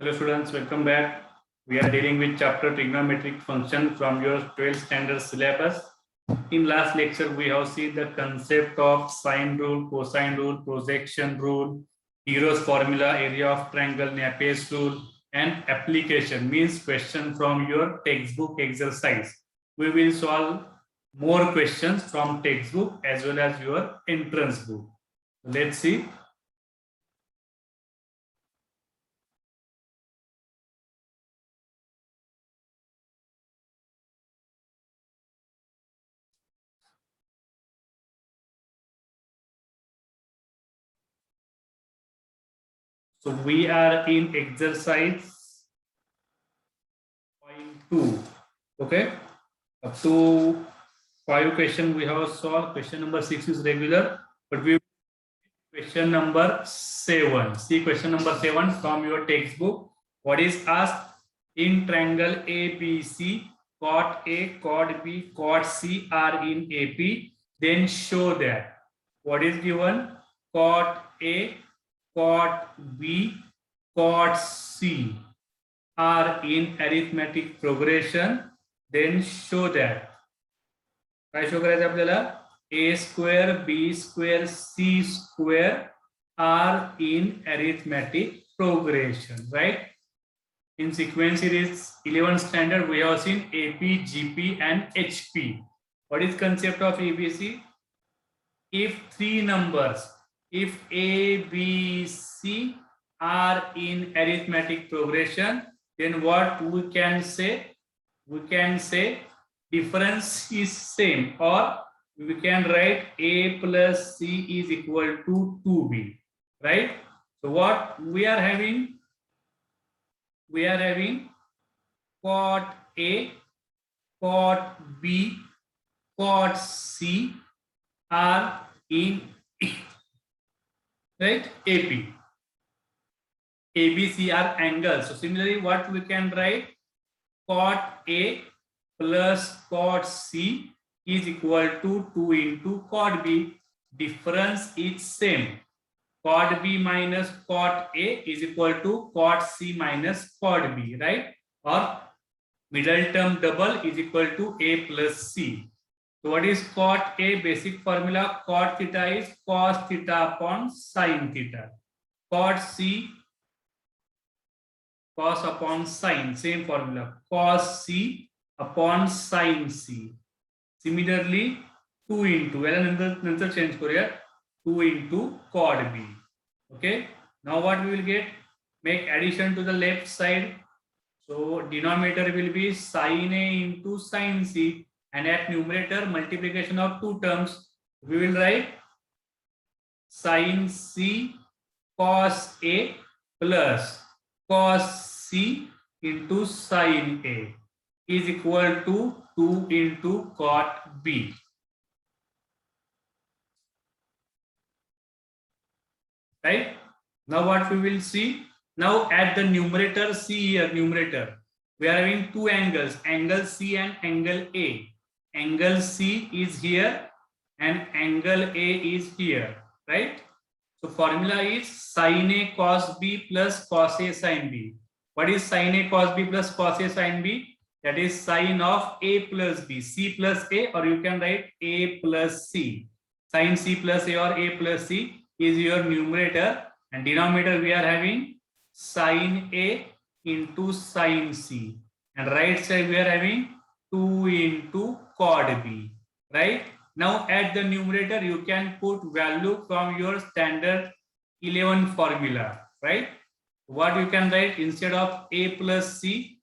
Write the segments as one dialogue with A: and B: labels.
A: Hello students, welcome back. We are dealing with chapter trigonometric function from your 12th standard syllabus. In last lecture, we have seen the concept of sine rule, cosine rule, projection rule, Hero's formula, area of triangle, Napier's rule, and application means question from your textbook exercise. We will solve more questions from textbook as well as your entrance book. Let's see. So we are in exercise 0.2. Okay. Up to 5 question we have solved. Question number 6 is regular, but we question number 7. See question number 7 from your textbook. What is asked? In triangle ABC, chord A, chord B, chord C are in AP. Then show that. What is given? Chord A, chord B, chord C are in arithmetic progression. Then show that. काय show करायचं आपल्याला? A square, B square, C square are in arithmetic progression, right? In sequence series 11 standard, we have seen AP, GP, and HP. What is concept of ABC? If three numbers, if A, B, C are in arithmetic progression, then what we can say? We can say difference is same, or we can write A plus C is equal to 2B, right? So what we are having? We are having chord A, chord B, chord C are in right AP. ABC are angles. So similarly, what we can write? Chord A plus chord C is equal to 2 into chord B. Difference is same. Chord B minus chord A is equal to chord C minus chord B, right? Or middle term double is equal to A plus C. So what is chord A? Basic formula, chord theta is cos theta upon sin theta. Chord C, cos upon sin, same formula, cos C upon sin C. Similarly, 2 into, नंतर change करूया, 2 into chord B. Okay. Now what we will get? Make addition to the left side. So denominator will be sin A into sin C, and at numerator multiplication of two terms. We will write sin C cos A plus cos C into sin A is equal to 2 into cot B. Right? Now what we will see? Now at the numerator, see here, numerator. We are having two angles, angle C and angle A. Angle C is here and angle A is here, right? So formula is sin A cos B plus cos A sin B. What is sin A cos B plus cos A sin B? That is sin of A plus B, C plus A, or you can write A plus C. Sin C plus A or A plus C is your numerator, and denominator we are having sin A into sin C, and right side we are having 2 into chord B, right? Now at the numerator you can put value from your standard 11 formula, right? What you can write instead of A plus C,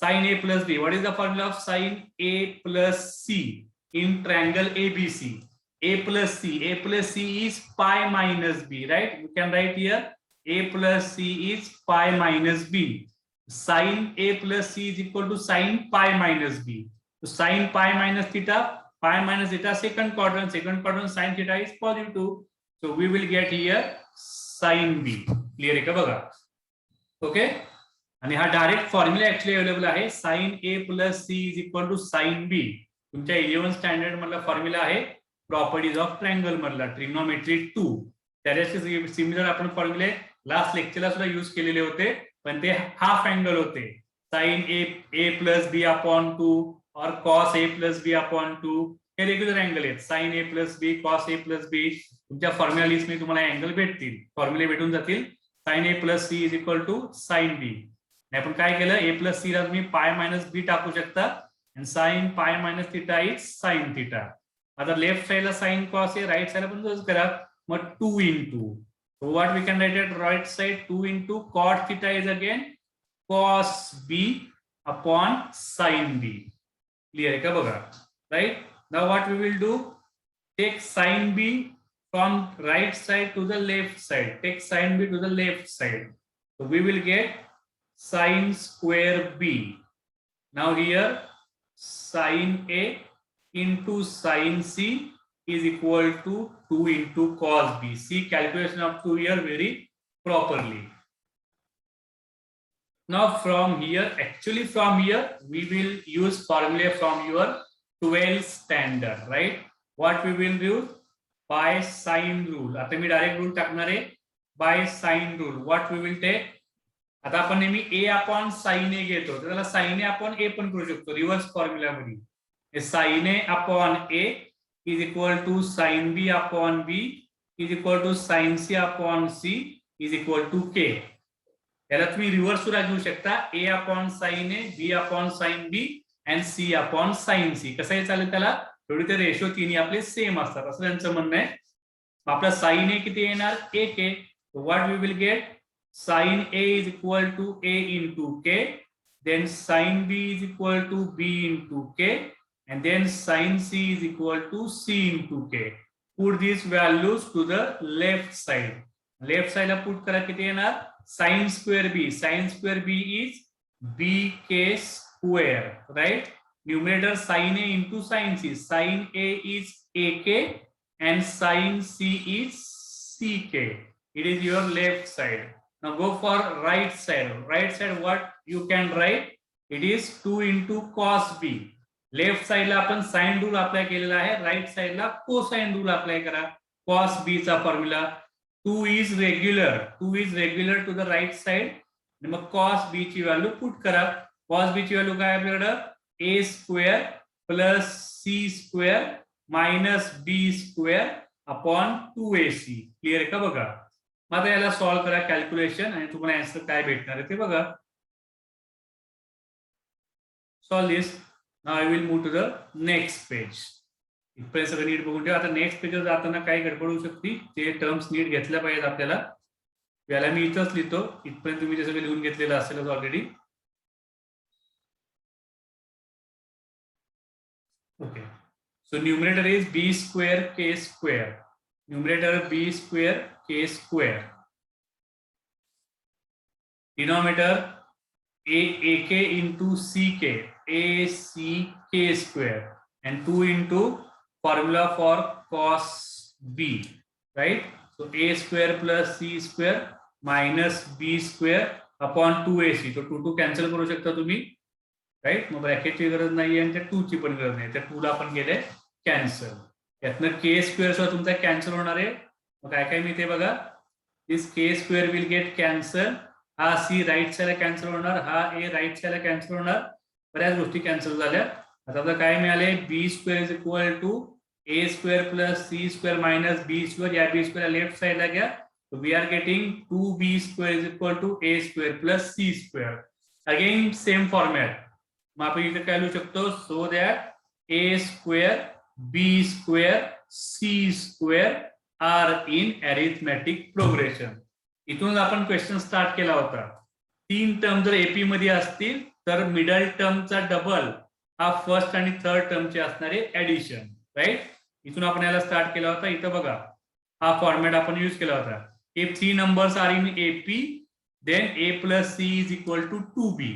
A: sin A plus B. What is the formula of sin A plus C in triangle ABC? A plus C. A plus C is pi minus B, right? We can write here A plus C is pi minus B. Sin A plus C is equal to sin pi minus B. So sin pi minus theta, pi minus theta, second quadrant sin theta is positive. So we will get here sin B. Clear आहे का बघा? Okay. आणि हा direct formula actually available आहे. sin A plus C is equal to sin B. तुमच्या 11 standard मधला formula आहे properties of triangle मधला, ट्रिग्नोमेट्री 2. त्याच्याशी सिमिलर आपण फॉर्म्युले लास्ट लेक्चरला सुद्धा युज केलेले होते, पण ते हाफ अँगल होते. Sign A plus B upon 2 और cos A plus B upon 2 हे रेग्युलर अँगल आहेत. Sign A plus B, cos A plus बी, तुमच्या फॉर्म्युला लिस्ट मध्ये तुम्हाला अँगल भेटतील, फॉर्म्युले भेटून जातील. Sine A plus C is equal to sine B. आपण काय केलं, ए प्लस सी ला तुम्ही पाय मायनस बी टाकू शकता, आणि sine pi minus theta is sine theta. आता लेफ्ट साइडला साइन कॉस आहे, राईट साइडला पण तसंच करा. मग 2 into, so what we can write at right side, 2 into cot theta is again cos b upon sin b. Clear आहे का बघा, right? Now what we will do, take sin b from right side to the left side, take sin b to the left side, so we will get sin square b. Now here sin a into sin c is equal to 2 into cos b. See, calculation up to here very properly. Now from here, actually from here we will use formula from your 12th standard, right? What we will do, by sine rule. आता मी direct rule टाकणार आहे, by sine rule. What we will take, आता आपण नेहमी a upon sin a घेतो, तर त्याला sin a upon a पण करू शकतो रिव्हर्स फॉर्म्युला मध्ये. sin a upon a is equal to sin b upon b is equal to sin c upon c is equal to k. याला तुम्ही reverse सुद्धा घेऊ शकता, a upon sin a, b upon sin b and c upon sin c. कसंही चालेल त्याला, थोडी ते रेशो तिन्ही आपले सेम असतात असं त्यांचं म्हणणं आहे. आपला sin a किती येणार, 1 आहे. What we will get, sin a is equal to a into k, then sin b is equal to b into k, and then sin c is equal to c into k. Put these values to the left side. Left side ला put करा, किती येणार, sin square b. Sin square b is bk square, right? Numerator sin a into sin c. Sin a is ak and sin c is ck. It is your left side. Now go for right side. Right side, what you can write? It is 2 into cos b. Left साइडला आपण sine rule apply केलेला आहे, right साइडला cosine rule apply करा. Cos B चा formula, 2 is regular to the right side, मग cos B ची value put करा. कॉस बी ची व्हॅल्यू काय आपल्याकडे, a square plus C square minus B square upon 2ac. Clear आहे का बघा. मग आता याला सॉल्व्ह करा कॅल्क्युलेशन, आणि तुम्हाला आन्सर काय भेटणार आहे ते बघा. Solve this. Now I will move to the next page. इथपर्यंत सगळं नीट बघून ठेवा. आता नेक्स्ट पेजवर जाताना काय गडबड होऊ शकते, ते टर्म्स नीट घेतल्या पाहिजेत आपल्याला. याला मी इथंच लिहितो, इथपर्यंत तुम्ही ते सगळं लिहून घेतलेलं असेलच already. Okay, so numerator is B square K square. Numerator B square K square. Denominator ak into ck, ack square, and 2 into formula for cos b, right? So a square plus c square minus b square upon 2ac. तो 2 cancel करू शकता तुम्ही, right. मग ब्रॅकेटची गरज नाही आणि त्या 2 ची पण गरज नाही, त्या 2 ला आपण केले कॅन्सल. यातनं के स्क्वेअर सुद्धा तुमचा कॅन्सल होणार आहे. मग काय काय मी ते बघा, दिस के स्क्वेअर विल गेट कॅन्सल, हा सी राईट साइडला कॅन्सल होणार, हा ए राईट साइडला कॅन्सल होणार, बऱ्याच गोष्टी कॅन्सल झाल्या. आता आपल्याला काय मिळाले, B square is equal to A square plus C square minus B square. या बी स्क्वेअर लेफ्ट साइडला घ्या, we are getting 2b square is equal to A square plus C square. Again same format. मग आपण इथे काय लिहू शकतो, so that A square B square C square are in arithmetic progression. इथून आपण क्वेश्चन स्टार्ट केला होता. 3 टर्म जर एपी मध्ये असतील तर मिडल टर्मचा डबल हा फर्स्ट आणि थर्ड टर्मचे असणारे ऍडिशन, राईट. इथून आपण याला स्टार्ट केला होता. इथं बघा हा फॉर्मॅट आपण यूज केला होता. If 3 numbers are in AP then a plus C is equal to 2b.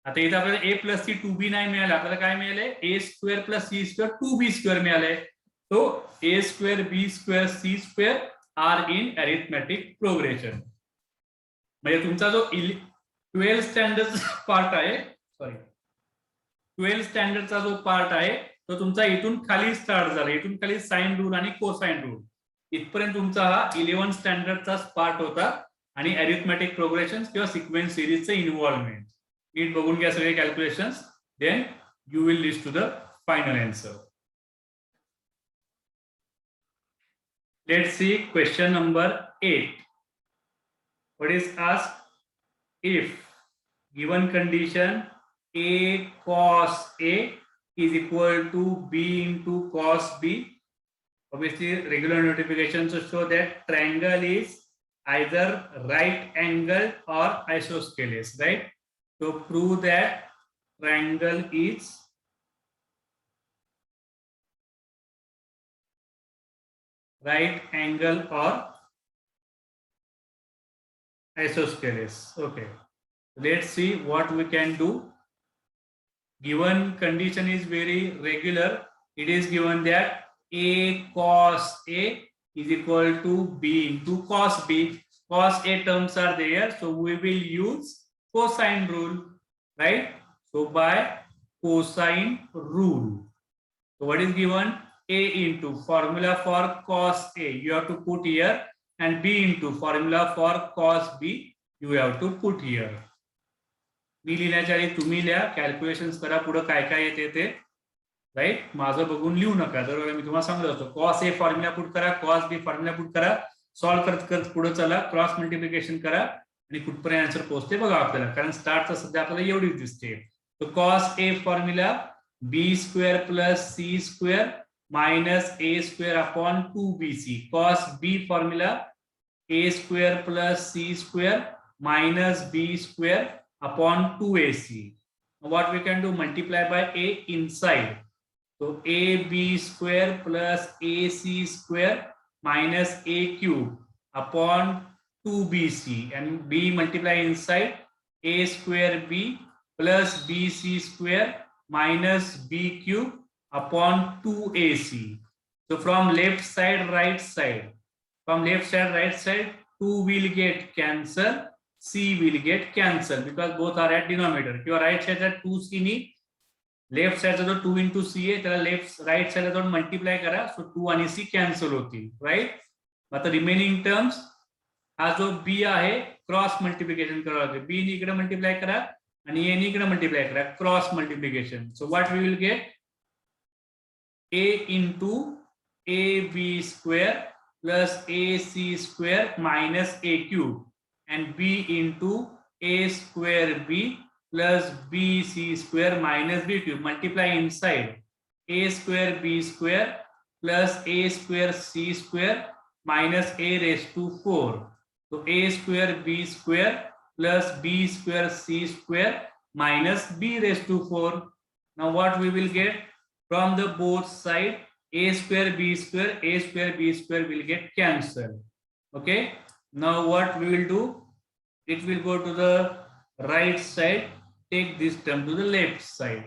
A: आता इथं आपल्याला a प्लस सी 2b नाही मिळालं, आपल्याला काय मिळालंय, a square plus C square 2b square मिळालंय. तो a square B square C square are in arithmetic progression. म्हणजे तुमचा जो 12 स्टँडर्ड पार्ट आहे, सॉरी 12 स्टँडर्डचा जो पार्ट आहे तो तुमचा इथून खाली स्टार्ट झाला. इथून खाली साइन रूल आणि कोसाइन रूल. इथपर्यंत तुमचा हा 11 स्टँडर्डचा पार्ट होता आणि अरिथमॅटिक प्रोग्रेशन किंवा सिक्वेन्स सिरीजचे इन्व्हॉल्वमेंट. नीट बघून घ्या सगळे calculations, then you will reach to the final answer. Let's see question number 8. What is asked? If given condition A cos A is equal to B into cos B, obviously regular notifications to show that triangle is either right angle or isosceles, right? So prove that triangle is right angle or isosceles. Okay, let's see what we can do. Given condition is very regular. It is given that A cos A is equal to B into cos B. Cos A terms are there, so we will use cosine rule, right? So by cosine rule, so what is given? A into formula for cos A you have to put here, and B into formula for cos B you have to put here. मी लिहिण्याच्या आधी तुम्ही लिहा, calculations करा, पुढे काय काय येते ते, राईट? माझं बघून लिहू नका. दरवेळेला मी तुम्हाला सांगत असतो कॉस ए फॉर्म्युला पुट करा, कॉस बी फॉर्म्युला पुट करा, सॉल्व्ह करत करत पुढे चला, क्रॉस मल्टिप्लिकेशन करा आणि कुठपर्यंत आन्सर पोहोचते बघा आपल्याला, कारण स्टार्टचा सध्या आपल्याला एवढीच दिसते. तो cos A formula B square plus C square minus A square upon 2bc. Cos B formula A square plus C square minus b square upon 2ac. What we can do? Multiply by a inside. So ab square plus ac square minus a cube upon 2bc, and b multiply inside, a square b plus bc square minus b cube upon 2ac. So from left side right side, from left side right side, 2 will get cancelled, c will get cancelled because both are at denominator. किंवा right साइडचा 2c नी left साइडचा जो 2 into c आहे त्याला left right साइडला जाऊन multiply करा, so 2 आणि c cancel होतील, राइट? आता रिमेनिंग टर्म्स, हा जो b आहे क्रॉस मल्टिप्लिकेशन करावं लागेल. b नी इकडे मल्टिप्लाय करा आणि a नी इकडे मल्टिप्लाय करा, cross multiplication. So what we will get? a into ab square plus ac square minus a cube, and b into a square b plus bc square minus b cube. Multiply inside, a square b square plus a square c square minus a raised to 4. So a square b square plus b square c square minus b raised to 4. Now what we will get? From the both side, a square b square will get cancelled. Okay, now what we will do? It will go to the right side, take this term to the left side.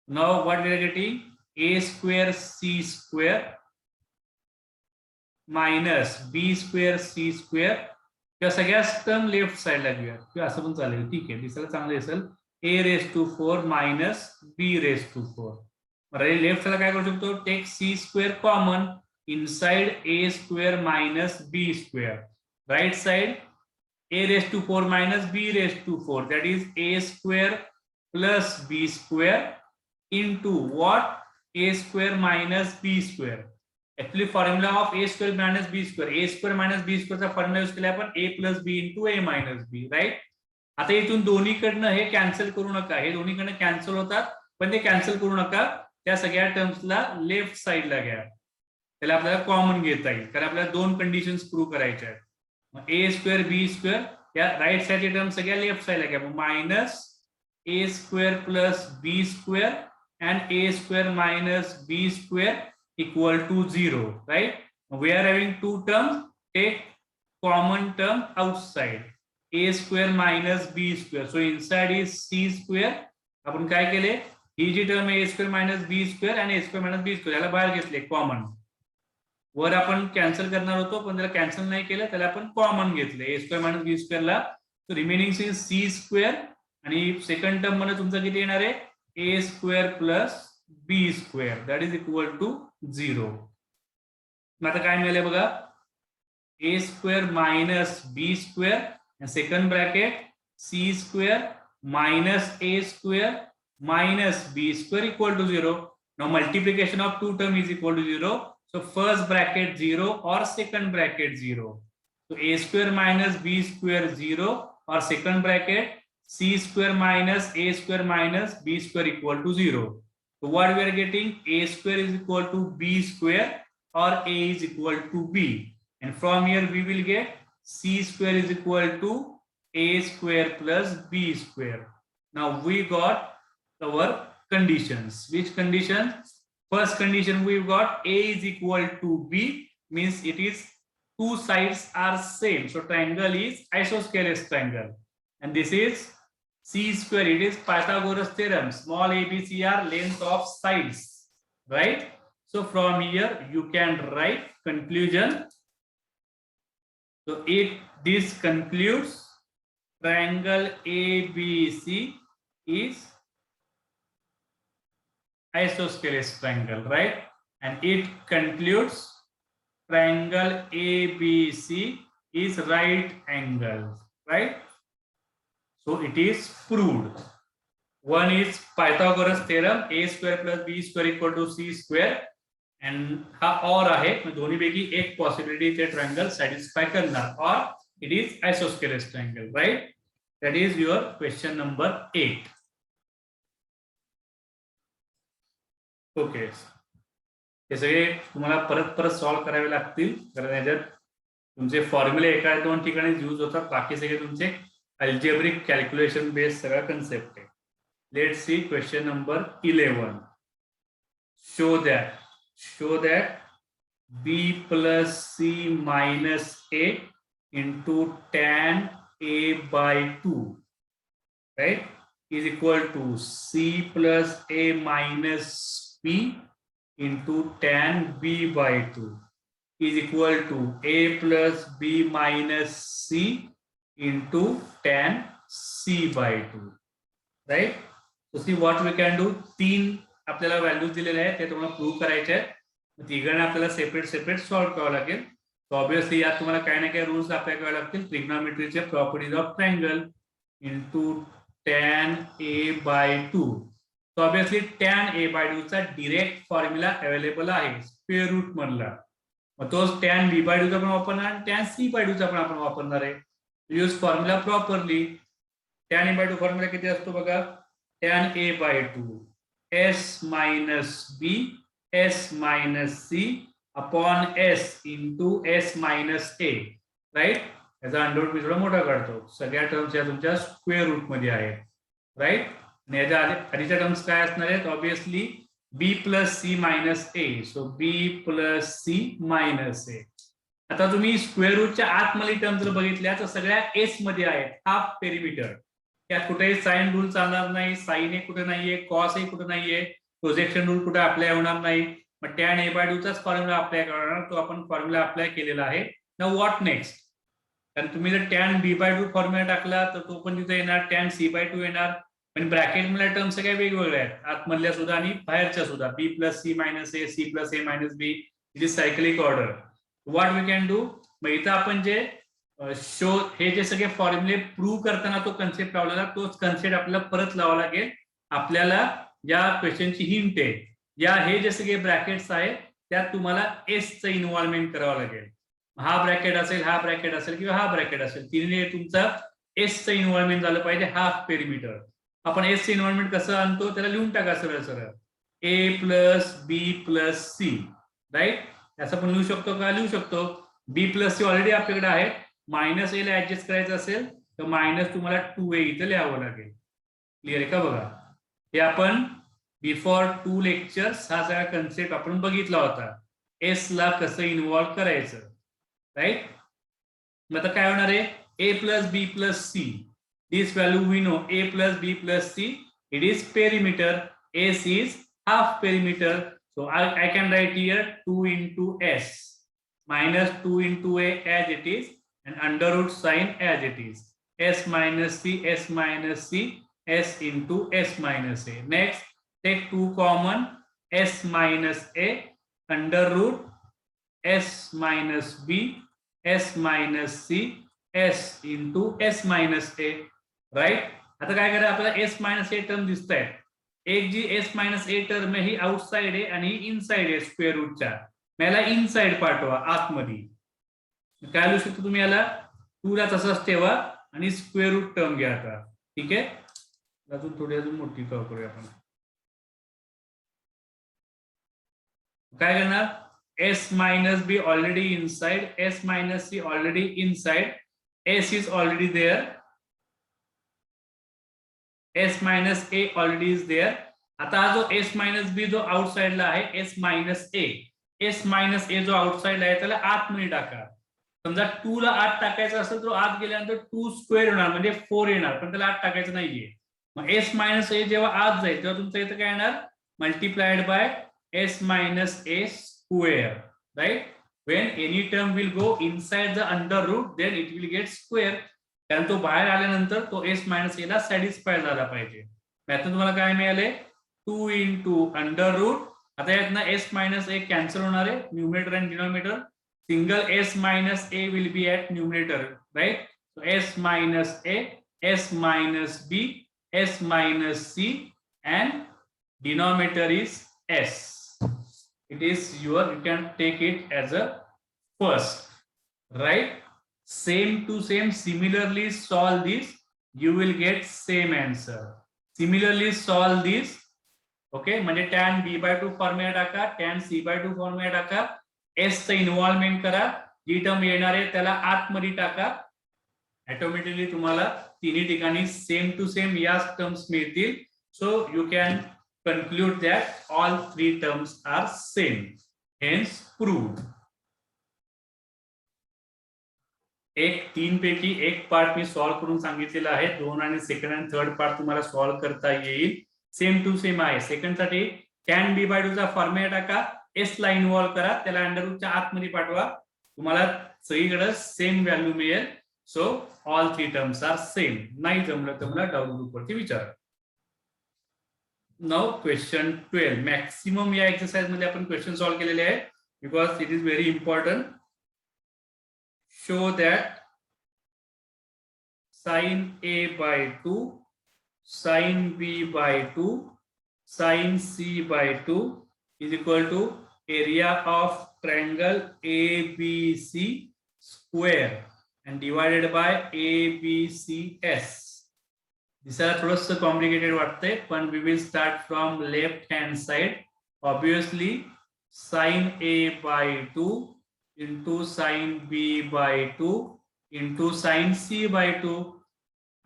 A: Now what we are getting? A square c square minus b square c square. या सगळ्याच term left साइडला घेऊया किंवा असं पण चालेल, ठीक आहे, दिसायला चांगलं दिसेल. a raised to 4 minus b raised to 4. Left साइडला काय करू शकतो? Take c square common, inside a square minus b square, right side a raised to 4 minus b raised to 4, that is a square plus b square into what? A square minus b square. Actually formula of a square minus b square, a square minus b square चा formula use केला आपण a plus b into a minus b, right? आता इथून दोन्हीकडनं हे cancel करू नका, हे दोन्हीकडनं cancel होतात, पण ते कॅन्सल करू नका. त्या सगळ्या टर्म्सला लेफ्ट साइडला घ्या, त्याला आपल्याला कॉमन घेता येईल, कारण आपल्याला दोन कंडिशन्स प्रूव्ह करायच्या आहेत. a स्क्वेअर b स्क्वेअर या राइट साइडचे टर्म सगळ्या लेफ्ट साइडला घ्या, minus a square plus b square and a square minus b square equal to 0, right? We are having two terms, take common term outside, a square minus b square, so inside is c square. आपण काय केले? ही जी term आहे a square minus b square आणि a square minus b square याला बाहेर घेतले common. वर आपण कॅन्सल करणार होतो पण त्याला कॅन्सल नाही केलं, त्याला आपण कॉमन घेतले a square minus b square ला. So remaining is c square आणि सेकंड टर्म मध्ये तुमचं किती येणार आहे? a square plus b square, that is equal to 0. आता काय मिळाले बघा? a square minus b square, and second bracket c square minus a square minus b square equal to 0. Now multiplication of two term is equal to 0. So first bracket 0 or second bracket 0. So a square minus b square 0 or second bracket c square minus a square minus b square equal to 0. So what we are getting, a square is equal to b square or a is equal to b. And from here we will get c square is equal to a square plus b square. Now we got our conditions. Which condition? First condition we've got a is equal to b, means it is two sides are same. So triangle is isosceles triangle. And this is c square, it is Pythagoras theorem. Small abc are length of sides, right? So from here you can write conclusion. So this concludes triangle ABC is isosceles triangle, right? And it concludes triangle ABC is right angle, right? So it is proved. One is Pythagoras theorem, a square plus b square equal to c square, and हा और आहे, दोन्ही पैकी एक possibility ते triangle satisfy करणार, और it is isosceles triangle, right? That is your question number 8. Okay, हे सगळे तुम्हाला परत परत सॉल्व करावे लागतील, कारण याच्यात तुमचे फॉर्म्युले एका दोन ठिकाणी यूज होतात, बाकी सगळे तुमचे अल्जेब्रिक कॅल्क्युलेशन बेस्ड सगळा कन्सेप्ट आहे. Let's see question number 11. show that b plus c minus a into tan a by 2, right, is equal to c plus a minus b into tan b by 2 is equal to a plus b minus c into tan c by 2, right? So see what we can do. तीन आपल्याला values दिलेले आहेत, ते तुम्हाला prove करायचे आहेत. तिघांना आपल्याला सेपरेट सॉल्व्ह करावं लागेल. सो ऑब्विसली यात तुम्हाला काही ना काही रूल्स अप्लाय करावे लागतील. ट्रिग्नोमेट्रीचे properties of triangle into tan a by 2. So obviously tan a by 2 चा डायरेक्ट फॉर्म्युला अवेलेबल आहे स्क्वेअर रूट मधला. मग तोच tan b by 2 चा पण वापरणार आणि tan c by 2 चा पण आपण वापरणार आहे. Use formula properly. tan a by 2 formula किती असतो बघा, tan a by 2 s minus b s minus c upon s into s minus a, right? याचा अंडर रूट मी थोडा मोठा काढतो. सगळ्या टर्म्स या तुमच्या स्क्वेअर रूट मध्ये आहेत, राइट? आणि याच्या आधीच्या टर्म्स काय असणार आहेत? Obviously b plus c minus a. So b plus c minus a. आता तुम्ही स्क्वेअर रूटच्या आतमधली टर्म जर बघितल्या तर सगळ्या एस मध्ये आहेत. हाफ पेरिमीटर, त्यात कुठेही साइन रूल चालणार नाही, साइन ए कुठे नाहीये, कॉस ए कुठे नाहीये, प्रोजेक्शन रूल कुठे अप्लाय होणार नाही. मग tan a by 2 चाच फॉर्म्युला अप्लाय करणार, तो आपण फॉर्म्युला अप्लाय केलेला आहे. Now what next? कारण तुम्ही जर tan b by 2 फॉर्म्युला टाकला तर तो पण तिथे येणार, tan c by 2 येणार, पण ब्रॅकेट मधल्या टर्म्स सगळ्या वेगवेगळ्या आहेत, आतमधल्या सुद्धा आणि बाहेरच्या सुद्धा. b plus c minus a, c plus a minus b, it is cyclic order. What we can do? मग इथं आपण जे शो हे जे सगळे फॉर्म्युले प्रूव्ह करताना तो कन्सेप्ट लावलेला, तोच कन्सेप्ट आपल्याला परत लावावा लागेल. आपल्याला या क्वेश्चनची हिंट आहे, या हे जे सगळे ब्रॅकेट्स आहेत त्यात तुम्हाला एस चं इन्व्हॉल्वमेंट करावं लागेल. हा ब्रॅकेट असेल, हा ब्रॅकेट असेल किंवा हा ब्रॅकेट असेल, तिने तुमचा एस चं इन्व्हॉल्वमेंट झालं पाहिजे. हाफ पेरिमीटर आपण एस चं इन्व्हॉल्वमेंट कसं आणतो, त्याला लिहून टाका सरळ सरळ, ए plus B plus C, right? असं पण लिहू शकतो का? लिहू शकतो. बी प्लस सी ऑलरेडी आपल्याकडे आहे. मायनस ए ला ऍडजस्ट करायचं असेल तर मायनस तुम्हाला 2a इथं लिहावं लागेल. क्लिअर आहे का? बघा, हे आपण बिफोर 2 लेक्चर्स हा सगळा कन्सेप्ट आपण बघितला होता, एस ला कसं इन्व्हॉल्व करायचं, राईट? मग आता काय होणार आहे? A plus B plus C, this value we know, A plus B plus C, it is perimeter, S is half perimeter. So I can write here 2 into s minus 2 into a as it is, and under root sign as it is, s minus c, s minus c, s into s minus a. Next, take 2 common, s minus a under root s minus b S minus C S into S minus A, right. आता काय करा, आपल्याला S minus A term दिसत आहे. एक जी S minus A term आहे ही outside आहे आणि ही इनसाइड आहे स्क्वेअर रूटच्या. मला इनसाइड पाठवा आतमध्ये. काय लिहू शकतो तुम्ही याला, 2 ला तसंच ठेवा आणि स्क्वेअर रूट टर्म घ्या आता. ठीक आहे, अजून थोडी अजून मोठी करूया आपण. काय करणार, S minus B already inside, S minus C already inside, S is already there, S minus A already is there. आता हा जो S minus B जो आउटसाइडला आहे, S minus A, S minus A जो आउटसाइडला आहे त्याला आतमध्ये टाका. समजा 2 ला आत टाकायचं असेल तर आत गेल्यानंतर 2 स्क्वेअर येणार म्हणजे 4 येणार, पण त्याला आत टाकायचं नाहीये. मग S minus A जेव्हा आत जाईल तेव्हा तुमचं इथं काय येणार, multiplied by S minus A square, right? When any term will go inside the under root, then it will get square. कारण तो बाहेर आल्यानंतर तो S minus A ला सॅटिस्फाय झाला पाहिजे. त्यातून तुम्हाला काय मिळाले, 2 into अंडर रूट. आता यातनं S minus A कॅन्सल होणार आहे, numerator and denominator. Single S minus A will be at numerator, right? So S minus A, S minus B, S minus C, and denominator is S. It is your, you can take it as a first, right? Same to same, similarly solve this, you will get same answer. Similarly solve this, okay? म्हणजे tan b/2 formula टाका, tan c/2 formula टाका, S चं involvement करा, जी term येणार आहे त्याला आतमध्ये टाका. ऑटोमॅटिकली तुम्हाला तिन्ही ठिकाणी सेम टू सेम या टर्म्स मिळतील. So you can conclude that all 3 terms are same, hence proved. एक 3 पैकी एक पार्ट मी सॉल्व करून सांगितलेला आहे, 2 आणि सेकंड आणि थर्ड पार्ट तुम्हाला सॉल्व करता येईल. सेम टू सेम आहे. सेकंड साठी tan b/2 चा फॉर्म्युला टाका, S ला इन्व्हॉल्व करा, त्याला अंडर रूटच्या आतमध्ये पाठवा, तुम्हाला सगळीकडे सेम व्हॅल्यू मिळेल. So all 3 terms are same. नाही जमलं तर मला डाउन ग्रुप वरती विचारा. Now question 12. मॅक्सिमम या एक्सरसाइज मध्ये आपण क्वेश्चन सॉल्व केलेले आहे, because it is very important. Show that sin A/2, sin B/2, sin C/2 is equal to area of triangle ABC square and divided by ABCS. दिसायला थोडंसं complicated वाटतंय, पण we will start from left hand side. Obviously sin A/2 into sin B/2 into sin C/2.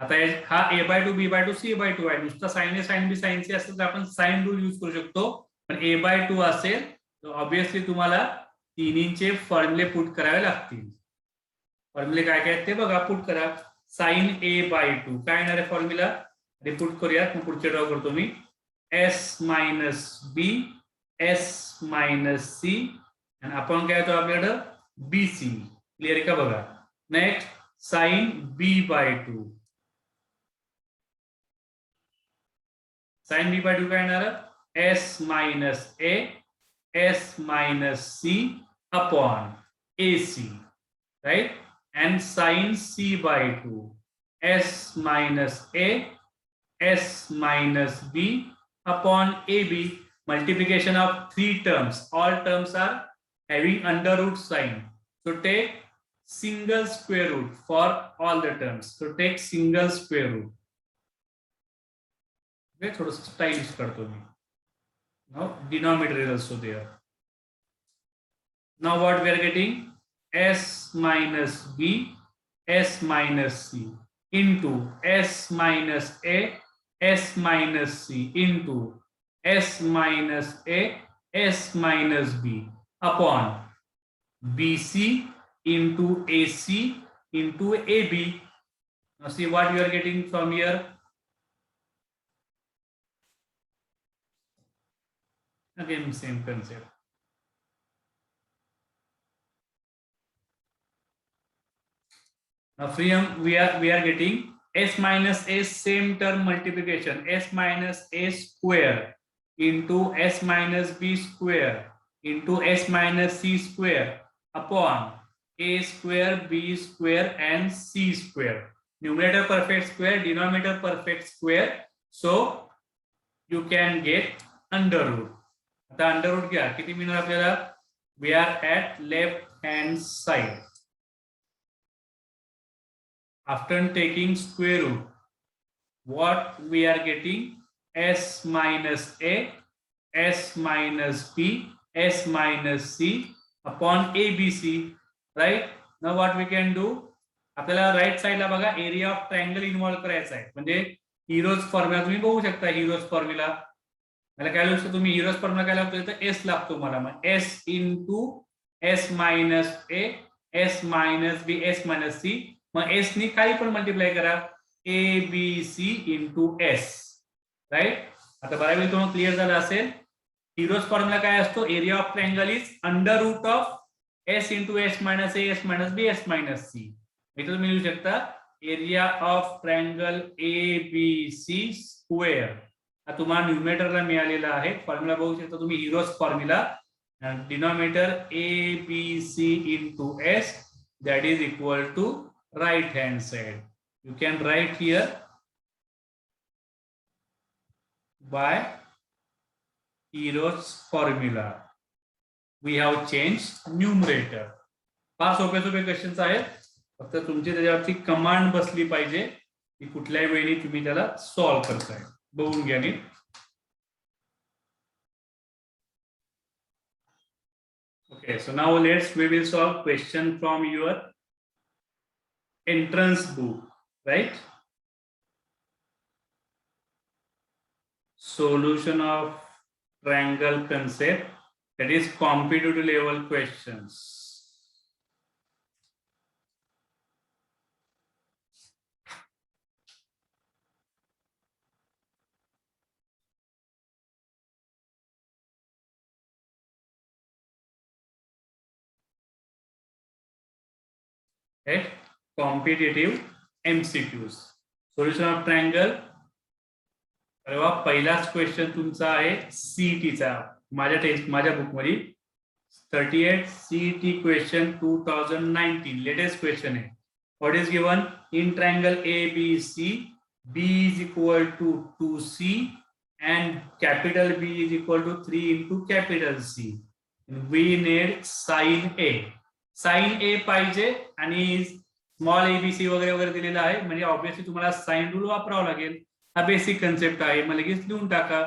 A: आता हा A/2 B/2 C/2 आहे. नुसता sign ए sine B sign C असेल तर आपण साइन रूल यूज करू शकतो, पण A/2 असेल तर ऑब्वियसली तुम्हाला तिन्हींचे फॉर्म्युले पुट करावे लागतील. फॉर्म्युले काय काय आहेत ते बघा, पुट करा. sin A/2 काय येणार आहे फॉर्म्युला, रिपूट करूयात, मग पुढचे ड्रॉ करतो मी. S minus B, S minus C, आणि आपण काय येतो आपल्याकडं BC. क्लिअर आहे का बघा. Next sin B/2, sin B/2 काय येणार, S minus A, S minus C upon AC, right? And sin C/2, S minus A, S minus B upon AB. Multiplication of 3 terms. All terms are having under root sign. So take single square root for all the terms. So take single square root. Okay, थोडंसं stylish करतो मी. Now denominator is also there. Now what we are getting? S minus B, S minus C into S minus A, S minus C into S minus A, S minus B upon BC into AC into AB. Now see what you are getting from here. Again same concept. Now we are getting S minus A, same term multiplication, S minus A square into S minus B square into S minus C square upon a square, b square and c square. Numerator perfect square, denominator perfect square. So you can get under root. आता under root घ्या, किती मिळणार आपल्याला? We are at left hand side. After taking square root, what we are getting? S minus a, s minus b, s minus c upon abc. Right? Now what we can do? आपल्याला right साइडला बघा area of triangle involve करायचा आहे. म्हणजे heroes formula तुम्ही बघू शकता. Heroes formula मला काय लागतो? तुम्ही हिरोज फॉर्म्युला काय लागतो? तर एस लागतो मला. मग S into S minus A, S minus B, S minus C. मग एस नी काही पण मल्टिप्लाय करा, A B C into S. Right? आता बऱ्यापैकी तुम्हाला क्लिअर झालं असेल. हिरोज फॉर्म्युला काय असतो? Area of triangle is under root of S into S minus A, S minus B, S minus C. इथे तुम्ही लिहू शकता area of triangle A B C square. हा तुम्हाला न्यूमरेटरला मिळालेला आहे. फॉर्म्युला बघू शकता तुम्ही, heron's formula. Denominator A B C into S, that is equal to right hand side. You can write here by Hero's formula. We have changed numerator. फार सोपे सोपे क्वेश्चन्स आहेत. फक्त तुमची त्याच्यावरती कमांड बसली पाहिजे की कुठल्याही वेळी तुम्ही त्याला सॉल्व्ह करताय. बघून घ्या नीट. Okay, so now we will solve question from your entrance book, right? Solution of triangle concept, that is competitive level questions. Right? Competitive MCQs. Solution of triangle. अरे वा, पहिलाच क्वेश्चन तुमचा आहे सीईटीचा. माझ्या बुक मध्ये 38 सीईटी क्वेश्चन 2019 लेटेस्ट क्वेश्चन आहे. What is given? In triangle A B C, B is equal to 2c and capital B is equal to 3 into capital C. We need sin A. Sin A पाहिजे आणि small ABC वगैरे वगैरे दिलेला आहे. म्हणजे obviously तुम्हाला sine rule वापरावा लागेल. हा बेसिक कन्सेप्ट आहे. मग लगेच लिहून टाका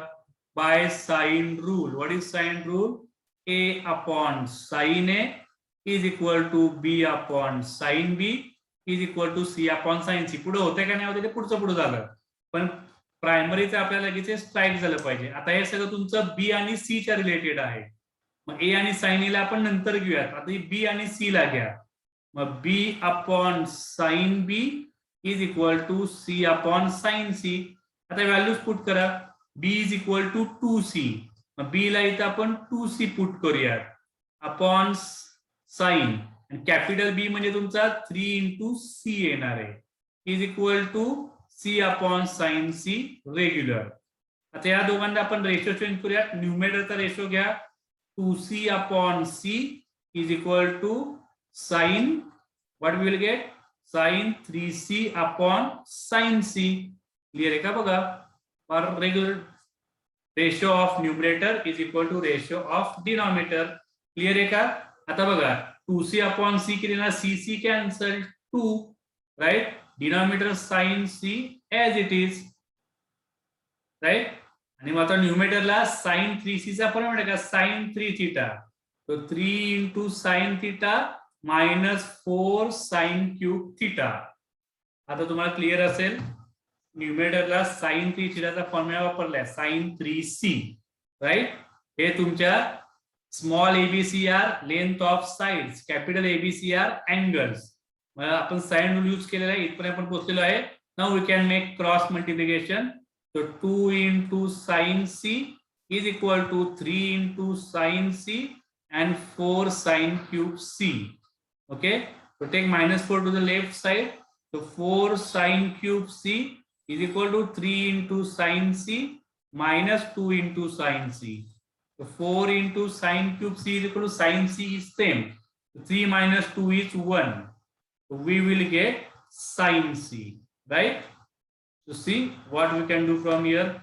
A: by sine rule. What is sine rule? A upon sine A is equal to B upon sine B is equal to C upon sine C. पुढे होते का नाही होते ते पुढचं पुढे झालं, पण प्रायमरीचं आपल्याला लगेच स्ट्राईक झालं पाहिजे. आता हे सगळं तुमचं बी आणि सी च्या रिलेटेड आहे. मग ए आणि साइन ए ला आपण नंतर घेऊयात. आता बी आणि सी ला घ्या. मग B upon sine B is equal to C upon sine C. आता व्हॅल्यूज पुट करा. B is equal to 2c. मग बी ला इथं आपण 2c पुट करूयात अपॉन साइन. आणि कॅपिटल बी म्हणजे तुमचा 3 इंटू सी येणार आहे is equal to C upon sine C regular. आता या दोघांना आपण रेशो चेंज करूयात. न्यूमरेटरचा रेशो घ्या. 2c upon C is equal to sine, what we will get? Sine 3c upon sine C. Clear आहे का बघा? For regular ratio of numerator is equal to ratio of denominator. Clear आहे का? आता बघा 2c upon C केले ना, C C cancel 2, right? Denominator sine C as it is, right? आणि मग आता न्यूमरेटरला साइन 3c चा फॉर्म्युला का? Sine 3 theta. तो 3 into sine theta minus 4 sine cube theta. आता तुम्हाला क्लिअर असेल. न्यूमरेटरला साइन 3 थीटाचा फॉर्म्युला वापरलाय, साइन 3c, राईट? हे तुमच्या small ABC are length of sides, capital ABC are angles. आपण साइन रूल यूज केलेला आहे. इथपर्यंत आपण पोहोचलेलो आहे. Now we can make cross multiplication. So 2 into sin c is equal to 3 into sin c and 4 sin cube c. Okay, so take minus 4 to the left side. So 4 sin cube c is equal to 3 into sin c minus 2 into sin c. So 4 into sin cube c is equal to sin c is same. 3 minus 2 is 1. So we will get sine C, right? So see what we can do from here.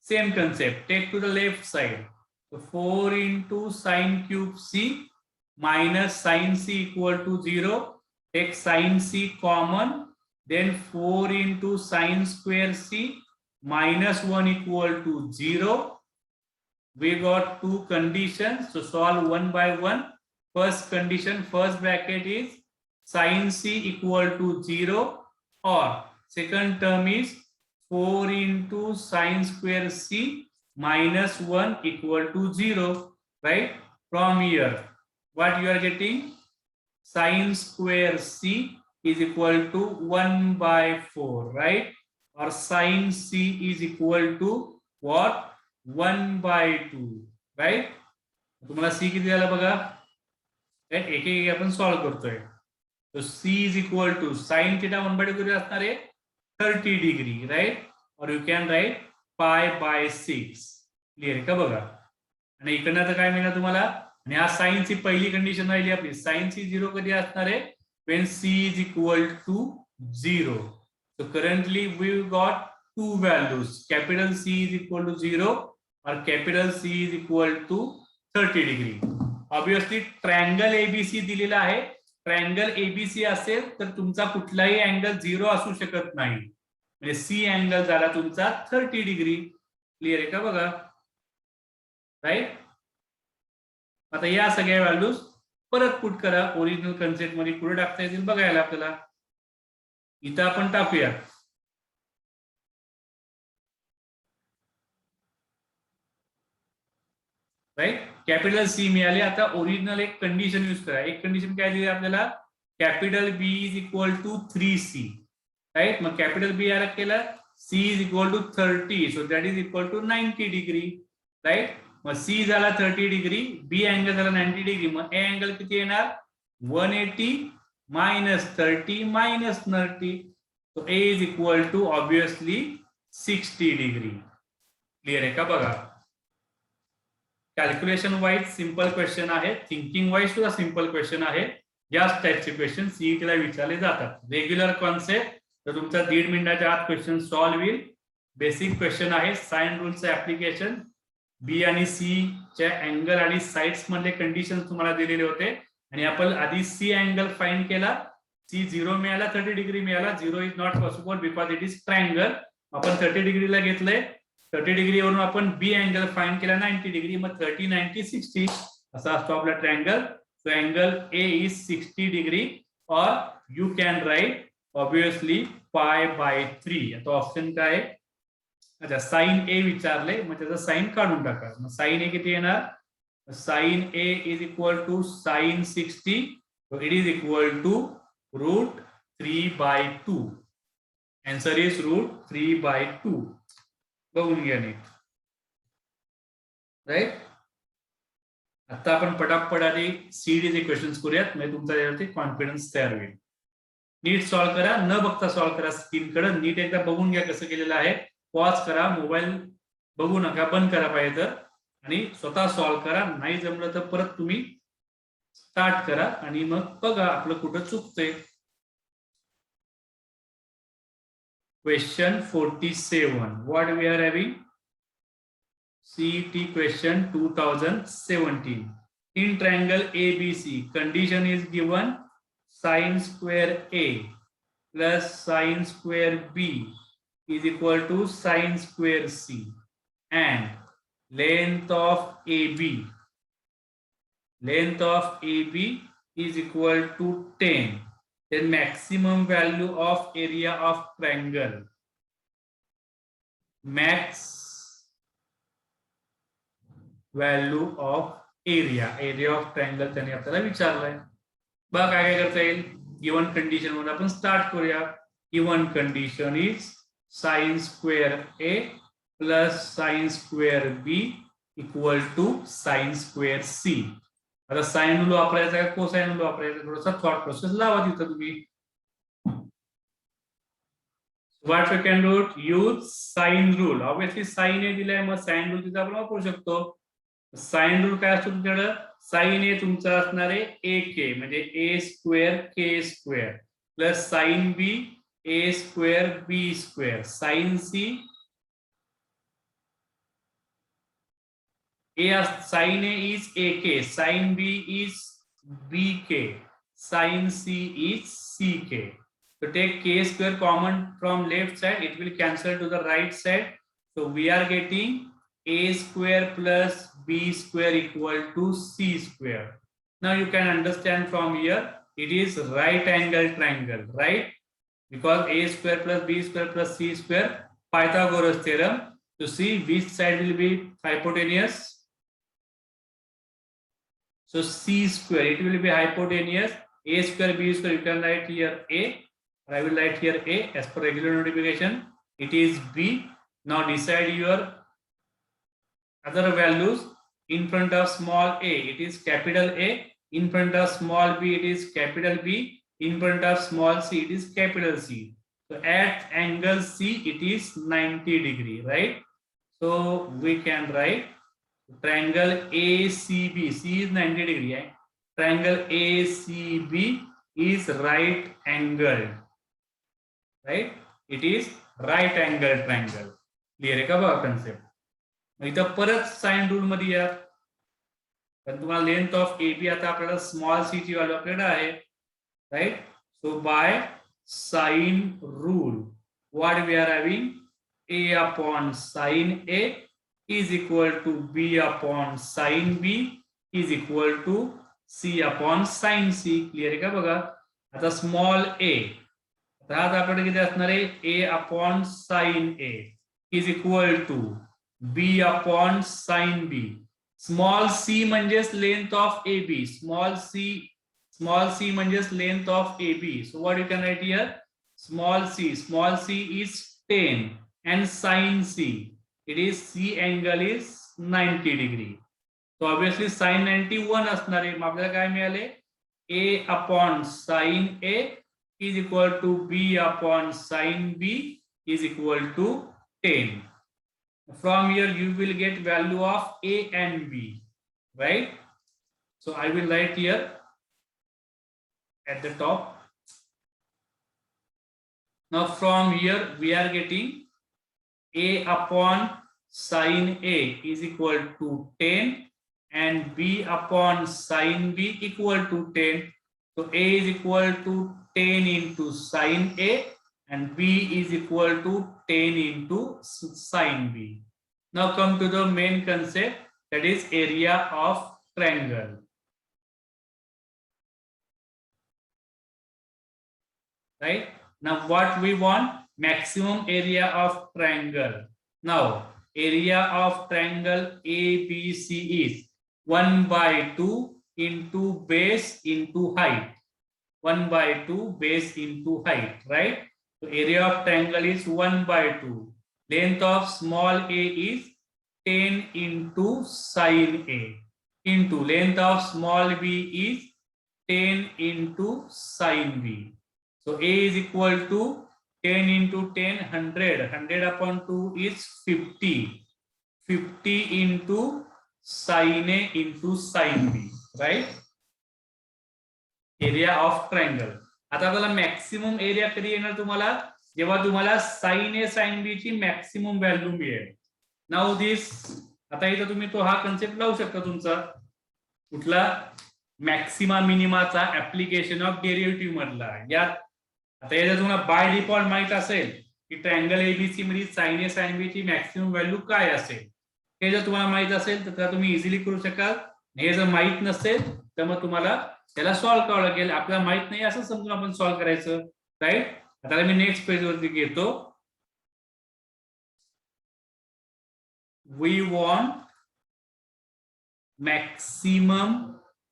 A: Same concept. Take to the left side. So 4 into sine cube C minus sine C equal to 0. Take sine C common. Then 4 into sine square C minus 1 equal to 0. We got two conditions. So solve one by one. First condition, first bracket is sine C equal to 0, or second term is 4 into sine square C minus 1 equal to 0, right? From here, what you are getting? Sine square C is equal to 1 by 4, right? Or sine C is equal to what? 1 by 2, right? तुम्हाला C किती झाला बघा? एक एक आपण solve करतोय. So C is equal to sin theta 1 by 2 किती असणार आहे? 30 degree, right? Or you can write pi by 6. Clear आहे का बघा? आणि इकडनं आता काय मिळणार तुम्हाला? आणि हा साइन ची पहिली कंडिशन राहिली आपली. साइन ची 0 कधी असणार आहे? When C is equal to 0. So currently we got two values. Capital C is equal to 0 or capital C is equal to 30 degree. Obviously triangle ABC दिलेला आहे. ट्रायंगल एबीसी असेल तर तुमचा कुठलाही अँगल 0 असू शकत नाही. म्हणजे सी अँगल झाला तुमचा 30 डिग्री. क्लिअर आहे का बघा? राईट. आता या सगळ्या व्हॅल्यूज परत पुट करा ओरिजिनल कन्सेप्ट मध्ये. पुढे टाकता येतील बघायला आपल्याला. इथं आपण टाकूया. राईट. कॅपिटल सी मिळाले. आता ओरिजिनल एक कंडिशन यूज करा. एक कंडिशन काय दिली आपल्याला? Capital B is equal to 3C, right. मग कॅपिटल बी याला केला C is equal to 30, so that is equal to 90 degree, right. मग सी झाला 30 डिग्री, बी अँगल झाला 90 डिग्री. मग ए अँगल किती येणार? 180 मायनस 30 मायनस 90. So A is equal to obviously 60 degree. Clear आहे का बघा? कॅल्क्युलेशन वाईज सिंपल क्वेश्चन आहे. थिंकिंग वाईज सुद्धा सिंपल क्वेश्चन आहे. याच टाईपचे क्वेश्चन सीईटीला विचारले जातात. रेग्युलर कॉन्सेप्ट तर तुमचा 1.5 मिनिटाच्या आत क्वेश्चन सॉल्व्ह होईल. बेसिक क्वेश्चन आहे. साइन रूलचं ऍप्लिकेशन. बी आणि सी च्या अँगल आणि साइड्स मधले कंडिशन तुम्हाला दिलेले होते आणि आपण आधी सी अँगल फाइंड केला. सी 0 मिळाला, 30 डिग्री मिळाला. 0 is not possible because it is triangle. आपण 30 डिग्रीला घेतलंय. 30 डिग्री वरून आपण बी अँगल फाइंड केला 90 डिग्री. मग 30 90 60 असा असतो आपला triangle. So angle A is 60 degree और you can write obviously pi by 3. आता ऑप्शन काय आहे? अच्छा, साइन ए विचारले, मग त्याचा साइन काढून टाका. मग साइन ए किती येणार? Sine A is equal to sine 60. So it is equal to √3/2. Answer is √3/2. बघून घ्या नीट, राईट. आता आपण पटापट आधी सीडीचे क्वेश्चन्स करूयात, म्हणजे तुमचा यावरती कॉन्फिडन्स तयार होईल. नीट सॉल्व्ह करा, न बघता सॉल्व्ह करा. स्क्रीनकडे नीट एकदा बघून घ्या कसं केलेलं आहे. पॉज करा, मोबाईल बघू नका, बंद करा पाहिजे तर, आणि स्वतः सॉल्व्ह करा. नाही जमलं तर परत तुम्ही स्टार्ट करा आणि मग बघा आपलं कुठं चुकतंय. Question 47. What we are having? CET question 2017. In triangle ABC, condition is given sin square A plus sin square B is equal to sin square C, and length of AB is equal to 10. Then maximum value of area of triangle. Max value of area of triangle त्याने आपल्याला विचारलंय. बघा काय करता येईल. Given condition मध्ये आपण start करूया. Given condition is sin square A plus sin square B equal to sin square C. आता साइन रूल वापरायचा का कोसाइन रूल वापरायचा? थोडासा थॉट प्रोसेस लावा तिथं तुम्ही. What you can do? Use sine rule. Obviously sine A दिलाय, मग साइन रूल तिथं आपण वापरू शकतो. साइन रूल काय असतो तुमच्याकडे? साइन ए तुमचा असणार आहे ए के म्हणजे A square K square plus sine B A square B square sine C sin A is AK, sin B is BK, sin C is CK. So take K square common from left side, it will cancel to the right side. So we are getting A square plus B square equal to C square. Now you can understand from here, it is right angle triangle, right? Because A square plus B square plus C square, Pythagoras theorem. To see which side will be hypotenuse. So C square, it will be hypotenuse. A square, B square, you can write here A, or I will write here A as per regular notification. It is B. Now decide your other values. In front of small a, it is capital A. In front of small b, it is capital B. In front of small c, it is capital C. So at angle C, it is 90 degree, right? So we can write triangle ACB, C is 90 degree, right? Triangle ACB is right angled, right? It is right angle triangle. Clear आहे का बघा concept? इथं परत sine rule मध्ये या, कारण तुम्हाला length of AB आता आपल्याला स्मॉल c ची व्हॅल्यू आपल्याकडे आहे, right? So by sine rule what we are having A upon sin A is equal to B upon sin B is equal to C upon sin C. Clear आहे का बघा? आता small a, आता आपल्याकडे किती असणार आहे A upon sin A is equal to B upon sin B. Small c म्हणजेच length of AB, small c म्हणजेच length of AB. So what you can write here? Small c is 10 and sin C, it is C angle is 90 degree. So obviously sin 91 असणार आहे. मग आपल्याला काय मिळाले? A upon sin A is equal to B upon sin B is equal to 10. From here you will get value of A and B, right? So I will write here at the top. Now from here we are getting A upon sin A is equal to 10 and B upon sin B equal to 10. So A is equal to 10 into sin A and B is equal to 10 into sin B. Now come to the main concept, that is area of triangle. Right? Now what we want? Maximum area of triangle. Now area of triangle ABC is 1 by 2 into base into height. 1 by 2 base into height, right? So area of triangle is 1 by 2. Length of small a is 10 into sin A into length of small b is 10 into sin B. So A is equal to 10 into 10, 100. 100 upon 2 is 50. 50 into sin A into sin B, right? Area of triangle. आता आपल्याला maximum area कधी येणार तुम्हाला? जेव्हा तुम्हाला sin A sin B ची maximum value मिळेल. Now दिस, आता इथं तुम्ही तो हा कन्सेप्ट लावू शकता तुमचा कुठला मॅक्सिमा मिनिमाचा ऍप्लिकेशन ऑफ डेरिव्हेटिव्ह मधला. यात आता याचा तुम्हाला बाय डिफॉल्ट माहित असेल की ट्रायंगल एबीसी मध्ये sin A sin B ची मॅक्सिमम व्हॅल्यू काय असेल. हे जर तुम्हाला माहित असेल तर तुम्ही इझिली करू शकाल. हे जर माहित नसेल तर मग तुम्हाला त्याला सॉल्व्ह करावं लागेल. आपल्याला माहित नाही असं समजून आपण सॉल्व्ह करायचं, राईट? आता मी नेक्स्ट पेज वरती घेतो. We want maximum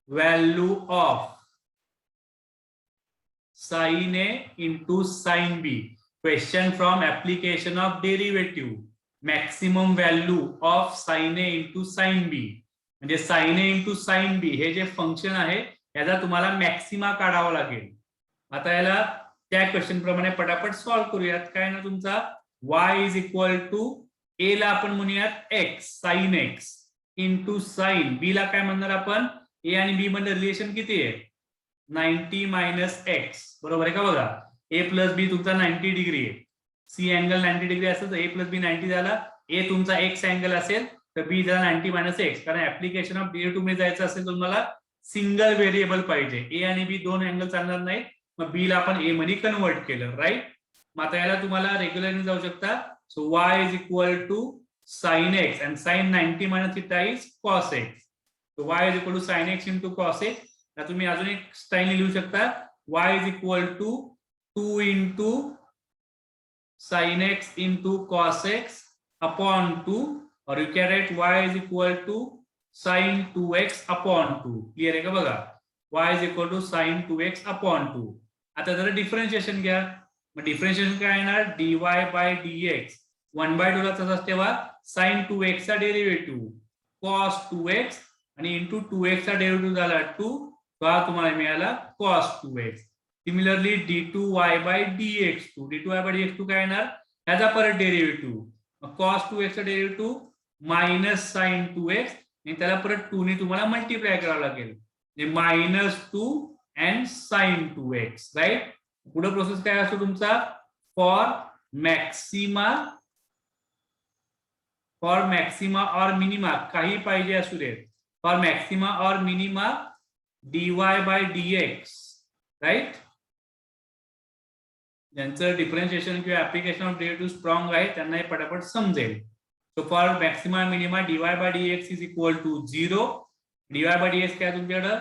A: value of sin A into sin B. Question from application of derivative. Maximum value of sin A into sin B. म्हणजे sin A into sin B हे जे function आहे याचा तुम्हाला maxima काढावा लागेल. आता याला त्या क्वेश्चन प्रमाणे पटापट सॉल्व्ह करूयात. काय ना तुमचा y is equal to A ला आपण म्हणूयात x sin x into sin B ला काय म्हणणार आपण ए आणि बी मध्ये रिलेशन किती आहे 90 मायनस एक्स बरोबर आहे का बघा ए प्लस बी तुमचा 90 डिग्री आहे सी अँगल 90 डिग्री असेल तर ए प्लस बी 90 झाला ए तुमचा एक्स अँगल असेल तर बी झाला 90 मायनस एक्स कारण ऍप्लिकेशन ऑफ डेरिव्हेटिव्ह मध्ये जायचं असेल तर तुम्हाला सिंगल व्हेरिएबल पाहिजे ए आणि बी दोन अँगल चालणार नाही मग बी ला आपण ए मध्ये कन्वर्ट केलं राईट मग आता याला तुम्हाला रेग्युलरली जाऊ शकता so y is equal to sine x and sine 90 minus theta is cos x so y is equal to sine x into cos x तुम्ही अजून एक स्टाईल लिहू शकता y is equal to 2 into sine x into cos x upon 2 और you can write y is equal to sine 2x upon 2 clear आहे का बघा y is equal to sine 2x upon 2 आता जरा डिफरन्शिएशन घ्या मग डिफरन्शिएशन काय येणार dy बाय dx 1/2 ला तसाच ठेवा साइन 2x चा डेरिव्हेटिव्ह cos 2x आणि इंटू 2x चा डेरिव्हेटिव्ह झाला 2 तो हा तुम्हाला मिळाला cos 2x similarly d2y by dx2 d2y by dx2 काय येणार याचा परत डेरिव्हेटिव्ह cos 2x चा डेरिव्हेटिव्ह मायनस साइन 2x आणि त्याला परत 2 ने तुम्हाला मल्टिप्लाय करावं लागेल म्हणजे -2 अँड साइन 2x राईट पुढे प्रोसेस काय असतो तुमचा फॉर मॅक्सिमा और मिनिमा काही पाहिजे असू दे फॉर मॅक्सिमा और minima dy by dx right ज्यांचं डिफरन्शिएशन किंवा ऍप्लिकेशन ऑफ डेरिव्हेटिव्ह स्ट्रॉंग आहे त्यांना हे पटापट समजेल so for maxima minima dy by dx is equal to 0 dy by dx काय तुमच्याकडे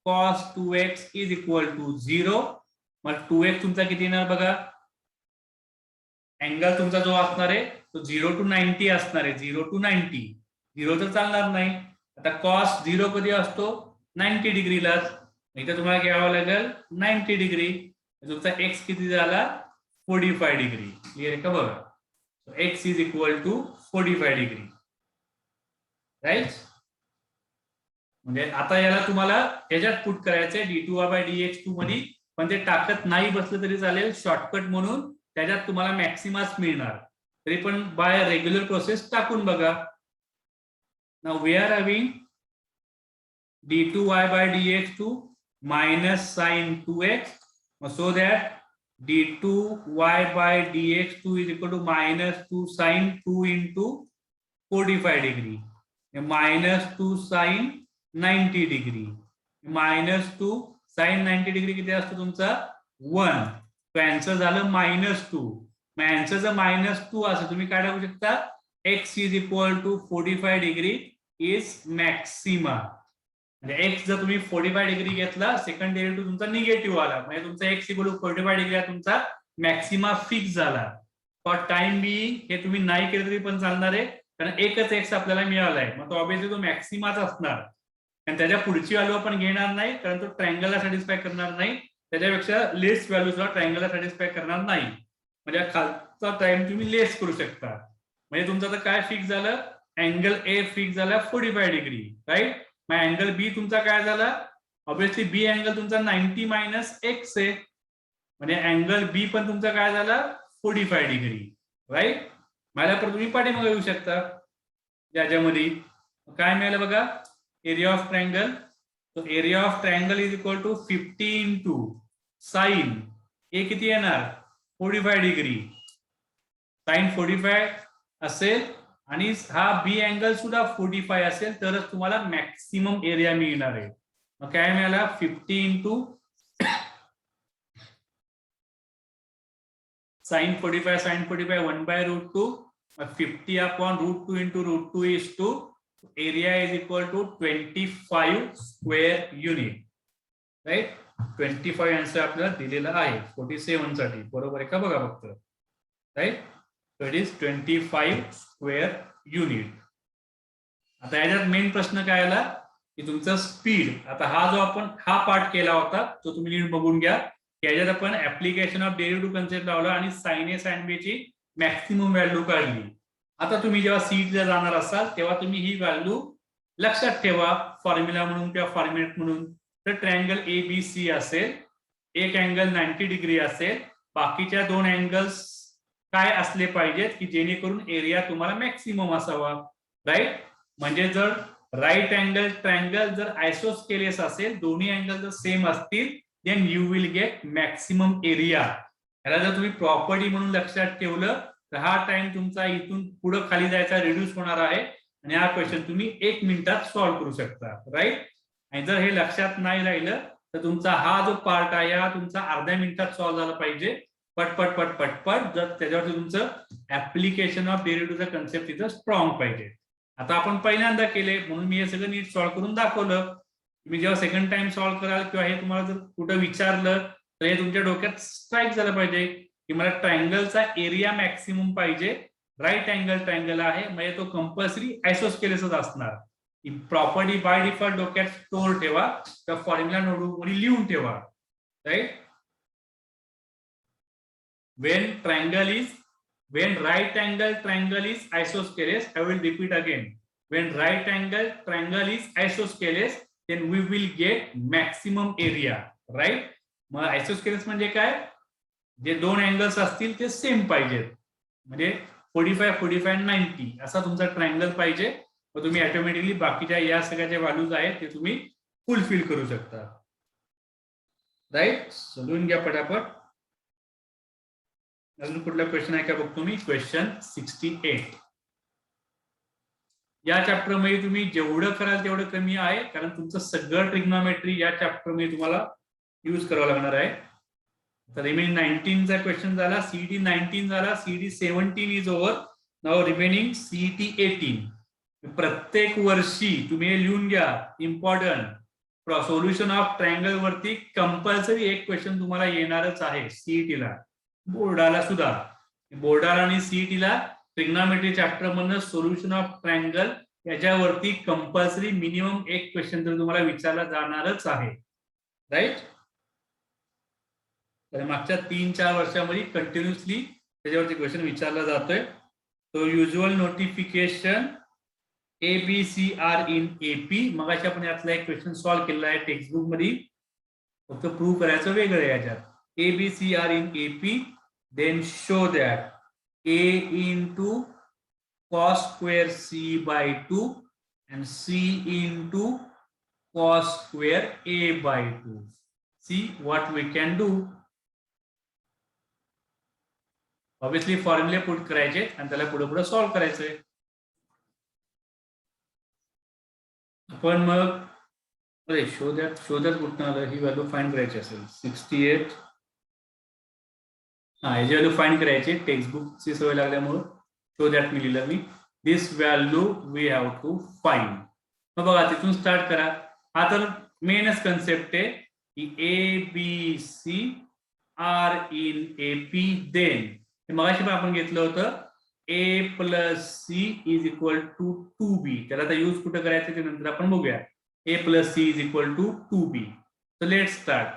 A: cos 2x is equal to 0 मग 2x तुमचा किती येणार बघा अँगल तुमचा जो असणार आहे तो 0 to 90 असणार आहे 0 to 90 0 तर चालणार नाही आता cos 0 कधी असतो 90 डिग्रीलाच इथे तुम्हाला घ्यावं लागेल 90 डिग्री तुमचा x किती झाला 45 डिग्री क्लियर आहे का बघा x is equal to 45 degree right म्हणजे आता याला तुम्हाला याच्यात पुट करायचंय d2y बाय dx2 मध्ये पण ते टाकत नाही बसलं तरी चालेल शॉर्टकट म्हणून त्याच्यात तुम्हाला मॅक्सिमाच मिळणार तरी पण बाय रेग्युलर प्रोसेस टाकून बघा now we are having d2y by dx2 minus sine 2x so that d2y by dx2 is equal to -2 sine 2 into 45 degree -2 sine 90 degree -2 sine 90 degree किती असतो तुमचा 1 तो आन्सर झालं -2 मग आन्सर जर -2 असेल तुम्ही काय टाकू शकता x is equal to 45 degree is maxima म्हणजे x जर तुम्ही 45 डिग्री घेतला सेकंड डेरिव्हेटिव्ह तुमचा निगेटिव्ह आला म्हणजे तुमचा x इक्वल टू 45 डिग्री तुमचा मॅक्सिमा फिक्स झाला फॉर टाइम बिईंग हे तुम्ही नाही केलं तरी पण चालणार आहे कारण एकच x आपल्याला मिळाला आहे मग तो ऑब्व्हियसली तो मॅक्सिमाच असणार आणि त्याच्या पुढची व्हॅल्यू आपण घेणार नाही कारण तो ट्रायंगलला सॅटिस्फाय करणार नाही त्याच्यापेक्षा लेस व्हॅल्यूजला ट्रायंगलला सॅटिस्फाय करणार नाही म्हणजे खालचा टाइम तुम्ही लेस करू शकता म्हणजे तुमचं आता काय फिक्स झालं अँगल ए फिक्स झाला 45 डिग्री राईट मग अँगल बी तुमचा काय झाला ऑब्व्हियसली बी अँगल तुमचा 90 मायनस एक्स आहे म्हणजे अँगल बी पण तुमचा काय झाला 45 डिग्री राईट मला पण तुम्ही पाठीमागे येऊ शकता याच्यामध्ये काय मिळालं बघा एरिया ऑफ ट्रायंगल तो area of triangle is equal to 50 into sine A किती येणार 45 डिग्री साइन 45 असेल आणि हा बी अँगल सुद्धा 45 असेल तरच तुम्हाला मॅक्सिमम एरिया मिळणार आहे मग काय मिळाला 50 into sine 45 sine 45 1/√2 50 upon √2 into √2 is two area is equal to 25 square unit right 25 answer आपल्याला दिलेला आहे 47 साठी बरोबर आहे का बघा फक्त right so it is 25 square unit आता याच्यात मेन प्रश्न काय आला की तुमचा स्पीड आता हा जो आपण हा पार्ट केला होता तो तुम्ही नीट बघून घ्या याच्यात आपण ऍप्लिकेशन ऑफ डेरिव्हेटिव्ह कन्सेप्ट लावला आणि साइन ए साइन बी ची मॅक्सिमम व्हॅल्यू काढली आता तुम्ही जेव्हा सीटला जाणार असाल तेव्हा तुम्ही ही व्हॅल्यू लक्षात ठेवा फॉर्म्युला म्हणून किंवा फॉर्म्युलेट म्हणून तर ट्रायंगल एबीसी असेल एक अँगल 90 डिग्री असेल बाकीच्या दोन अँगल्स काय असले पाहिजेत की जेणेकरून एरिया तुम्हाला मॅक्सिमम असावा राईट म्हणजे जर राईट अँगल ट्रायंगल जर आयसोस्केलेस असेल, दोन्ही अँगल जर सेम असतील, then you will get maximum area. याला जर तुम्ही प्रॉपर्टी म्हणून लक्षात ठेवलं तर हा टाइम तुमचा इथून पुढे खाली जायचा रिड्यूस होणार आहे आणि हा क्वेश्चन तुम्ही 1 मिनिटात सॉल्व्ह करू शकता. राईट. आणि जर हे लक्षात नाही राहिलं तर तुमचा हा जो पार्ट आहे हा तुमचा अर्ध्या मिनिटात सॉल्व्ह झाला पाहिजे. पटपट पटपट पट. जर त्याच्यावरती तुमचं ऍप्लिकेशन ऑफ डेरिव्हेटिव्हचा कन्सेप्ट इथं स्ट्रॉंग पाहिजे. आता आपण पहिल्यांदा केले म्हणून मी हे सगळं नीट सॉल्व्ह करून दाखवलं. तुम्ही जेव्हा सेकंड टाइम सॉल्व्ह कराल किंवा हे तुम्हाला जर कुठं विचारलं तर हे तुमच्या डोक्यात स्ट्राईक झालं पाहिजे की मला ट्रायंगलचा एरिया मॅक्सिमम पाहिजे. राईट अँगल ट्रायंगल आहे म्हणजे तो कंपल्सरी आयसोस्केलेसच असणार. प्रॉपर्टी बाय डिफॉल्ट डोक्यात स्टोर ठेवा, त्या फॉर्म्युला नोटबुक मध्ये लिहून ठेवा. Right. when right angle triangle is isosceles, I will repeat again, when right angle triangle is isosceles then we will get maximum area. Right. मग आयसोस्केलेस म्हणजे काय, जे दोन अँगल्स असतील ते सेम पाहिजेत, म्हणजे 45 45 90 असा तुमचा ट्रायंगल पाहिजे. मग तुम्ही ऑटोमॅटिकली बाकीच्या या सगळ्या ज्या व्हॅल्यूज आहेत ते तुम्ही फुलफिल करू शकता. राईट. सोडून घ्या पटापट. अजून कुठला क्वेश्चन आहे का बघतो मी. क्वेश्चन 68. या चॅप्टर मध्ये तुम्ही जेवढं कराल तेवढं कमी आहे, कारण तुमचं सगळं ट्रिग्नोमेट्री या चॅप्टर मध्ये तुम्हाला यूज करावं लागणार आहे. तर रिमेनिंग 19 चा क्वेश्चन झाला, सीईटी 19 झाला, CET 17 is over. Now remaining CET 18. प्रत्येक वर्षी तुम्ही हे लिहून घ्या, इम्पॉर्टंट. सोल्युशन ऑफ ट्रायंगल वरती कंपल्सरी एक क्वेश्चन तुम्हाला येणारच आहे सीईटीला, बोर्डाला सुद्धा. बोर्डाला आणि सीईटीला ट्रिग्नोमेट्री चॅप्टर मधनं सोल्युशन ऑफ ट्रायंगल याच्यावरती कंपल्सरी मिनिमम एक क्वेश्चन तर तुम्हाला विचारला जाणारच आहे. राईट. तर मागच्या 3-4 वर्षामध्ये कंटिन्युअसली त्याच्यावरती क्वेश्चन विचारला जातोय. तो usual notification ABCR in AP. मगाशी आपण यातला एक क्वेश्चन सॉल्व्ह केलेला आहे टेक्स्टबुक मध्ये, फक्त प्रूव्ह करायचं वेगळं आहे याच्यात. ABCR in AP, then show that A into cos square C by 2 and C into cos square A by 2. See what we can do. Obviously फॉर्म्युले पुट करायचे आणि त्याला पुढे पुढे सॉल्व्ह करायचंय. आपण मग अरे शोधात कुठं आलं, ही व्हॅल्यू फाइंड करायची असेल 68. हा, याची व्हॅल्यू फाइंड करायची, टेक्स्टबुकची सवय लागल्यामुळे शोधात मी लिहिलं मी. This value we have to find. मग बघा तिथून स्टार्ट करा. हा तर मेनच कन्सेप्ट आहे की ABC R in AP, then मगाशी पण आपण घेतलं होतं A plus C is equal to 2B. त्याला आता यूज कुठं करायचं ते नंतर आपण बघूया. A plus C is equal to 2B. So let's start.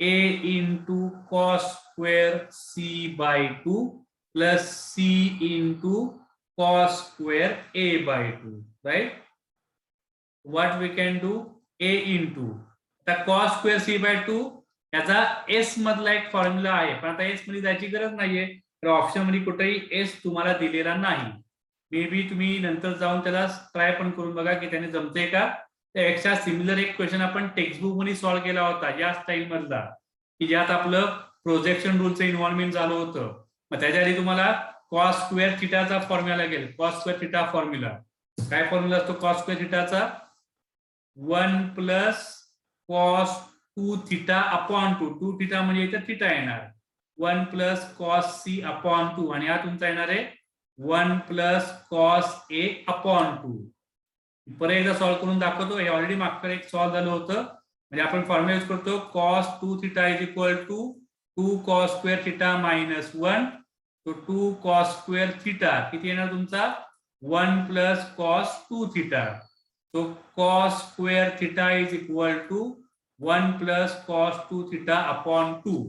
A: A into cos square C by 2 plus C into cos square A by 2. Right? What we can do? A into आता cos square C by 2 याचा S मधला एक formula आहे, पण आता S मध्ये जायची गरज नाहीये. तर ऑप्शन मध्ये कुठेही एस तुम्हाला दिलेला नाही. मे बी तुम्ही नंतर जाऊन त्याला ट्राय पण करून बघा की त्याने जमते का. त्यापेक्षा सिमिलर एक क्वेश्चन आपण टेक्स्टबुक मध्ये सॉल्व्ह केला होता या स्टाईल मधला, की ज्यात आपलं प्रोजेक्शन रूलचं इन्व्हॉल्वमेंट झालं होतं. मग त्याच्या आधी तुम्हाला कॉस स्क्वेअर थिटाचा फॉर्म्युला लागेल. कॉस स्क्वेअर थिटा फॉर्म्युला काय फॉर्म्युला असतो कॉस स्क्वेअर थिटाचा? 1 plus cos 2 theta upon 2. 2 theta म्हणजे इथं थिटा येणार. 1 प्लस कॉस C अपॉन 2 आणि हा तुमचा येणार आहे 1 प्लस कॉस A अपॉन 2. परत एकदा सॉल्व्ह करून दाखवतो. हे ऑलरेडी मागचं एक सॉल्व्ह झालं होतं. म्हणजे आपण फॉर्म्युला यूज करतो cos 2 theta is equal to 2 cos square theta minus 1. तो 2 कॉस स्क्वेअर थिटा किती येणार तुमचा 1 प्लस कॉस 2 थिटा. तो cos square theta is equal to 1 plus cos 2 theta upon 2.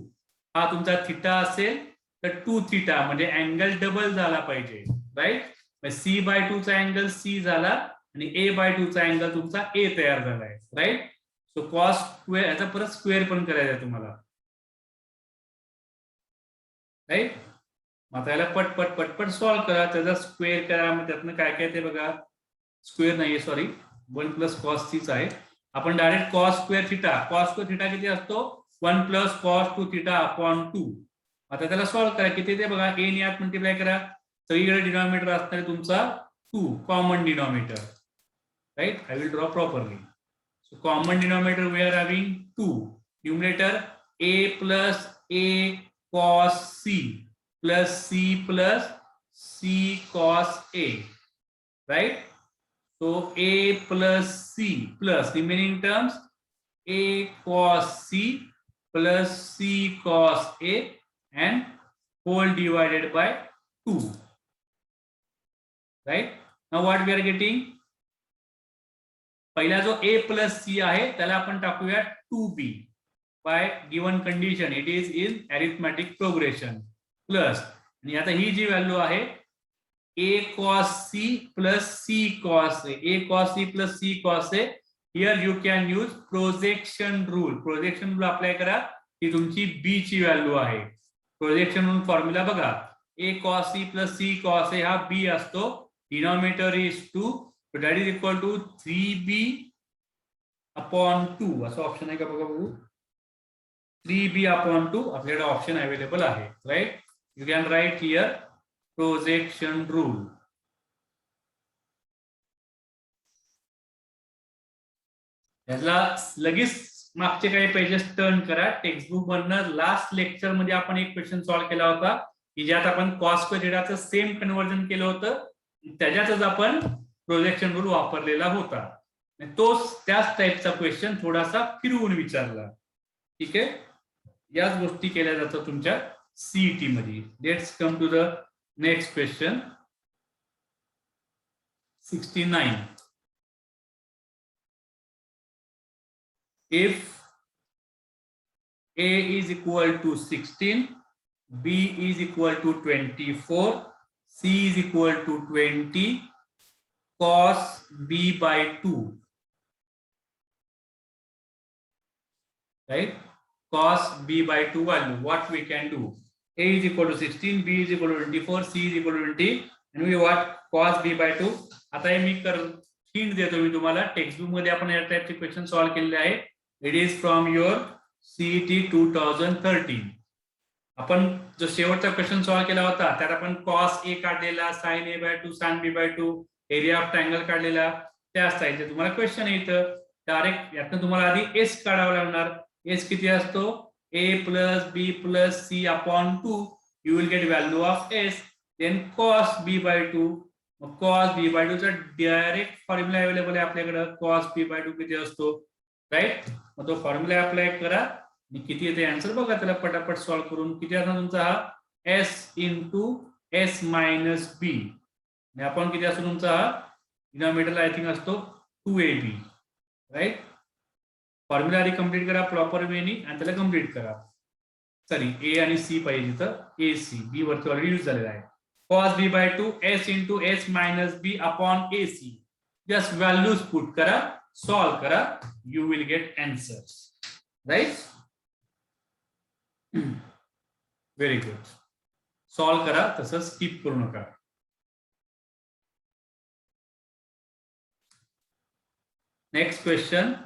A: हा तुमचा थिटा असेल तर 2 थिटा म्हणजे अँगल डबल झाला पाहिजे. राईट. C बाय 2 चा अँगल C झाला आणि A बाय 2 चा अँगल तुमचा A तयार झालाय. राईट. सो कॉस स्क्वेअर याचा परत स्क्वेअर पण करायचा आहे तुम्हाला. राईट. मग याला पटपट सॉल्व्ह करा, त्याचा स्क्वेअर करा. मग त्यातनं काय काय ते बघा. स्क्वेअर नाहीये सॉरी, 1 प्लस कॉस सीच आहे. आपण डायरेक्ट कॉस स्क्वेअर थिटा किती असतो 1 प्लस कॉस 2 थिटा अपॉन 2. आता त्याला सॉल्व्ह करा. किती ते बघा, ए ने आत मल्टिप्लाय करा. सगळीकडे डिनॉमिनेटर असणार आहे तुमचा 2, common denominator, right. I will draw properly. So common denominator we are having 2. Numerator a plus a cos c plus c plus c cos a, right? So a plus c plus remaining terms a cos c plus c cos a and whole divided by 2, right? Now what we are getting, पहिला जो a plus c आहे त्याला आपण टाकूया 2b by given condition it is in arithmetic progression plus, आणि आता ही जी value आहे a cos c plus c cos a cos c plus c cos a, here you can use projection rule. projection rule apply करा. ही तुमची b ची value आहे. Projection rule formula बघा, a cos c plus c cos a हा b असतो. Denominator is 2, so that is equal to 3b upon 2. असं option आहे का बघा बघू. 3b upon 2 आपल्याकडे ऑप्शन अवेलेबल आहे, right. You can write here projection rule. याला लगेच मागचे काही पेजेस टर्न करा. टेक्स्टबुक मधनं लास्ट लेक्चर मध्ये आपण एक क्वेश्चन सॉल्व्ह केला होता की ज्यात आपण कॉस स्क्वेअर थिटाचं सेम कन्व्हर्जन केलं होतं. त्याच्यातच आपण प्रोजेक्शन रूल वापरलेला होता. तोच त्याच टाईपचा क्वेश्चन थोडासा फिरवून विचारला. ठीक आहे, याच गोष्टी केल्या जातात तुमच्या सीईटी मध्ये. Let's come to the next question 69. If a is equal to 16, b is equal to 24, c is equal to 20, cos b by 2, right? Cos b by 2 value, what we can do? A is equal to 16, b is equal to 24, c is equal to 20, and we what? Cos b by 2. आता मी hint देतो मी तुम्हाला. Textbook मध्ये आपण या टाइपचे question solve केलेले आहे. It is from your CET 2013. आपण जो शेवटचा क्वेश्चन सॉल्व्ह केला होता त्यात आपण cos a काढलेला, sin a by 2, sin b by 2, area of triangle काढलेला. त्या स्टाईलचे तुम्हाला क्वेश्चन येतं. डायरेक्ट यातनं तुम्हाला आधी एस काढावा लागणार. एस किती असतो a plus b plus c upon 2. you will get value of s, then cos b by 2. cos b by 2 चा डायरेक्ट फॉर्म्युला अवेलेबल आहे आपल्याकडे. cos b by 2 किती असतो, राईट. मग तो फॉर्म्युला अप्लाय करा आणि किती येते आन्सर बघा. त्याला पटापट सॉल्व्ह करून किती असणार तुमचा हा s into s minus b. आणि आपण किती असतो तुमचा हा डिनॉमिनेटरला आय थिंक असतो 2ab, राईट. फॉर्म्युला आधी कम्प्लीट करा प्रॉपर वेनी आणि त्याला कम्प्लीट करा. सॉरी, ए आणि सी पाहिजे तर ए सी, बी वरती ऑलरेडी यूज झालेला आहे. cos b by 2 s into s minus b upon ac. just values put करा, solve करा, you will get answers, right? very good. solve करा, तसं skip करू नका. next question,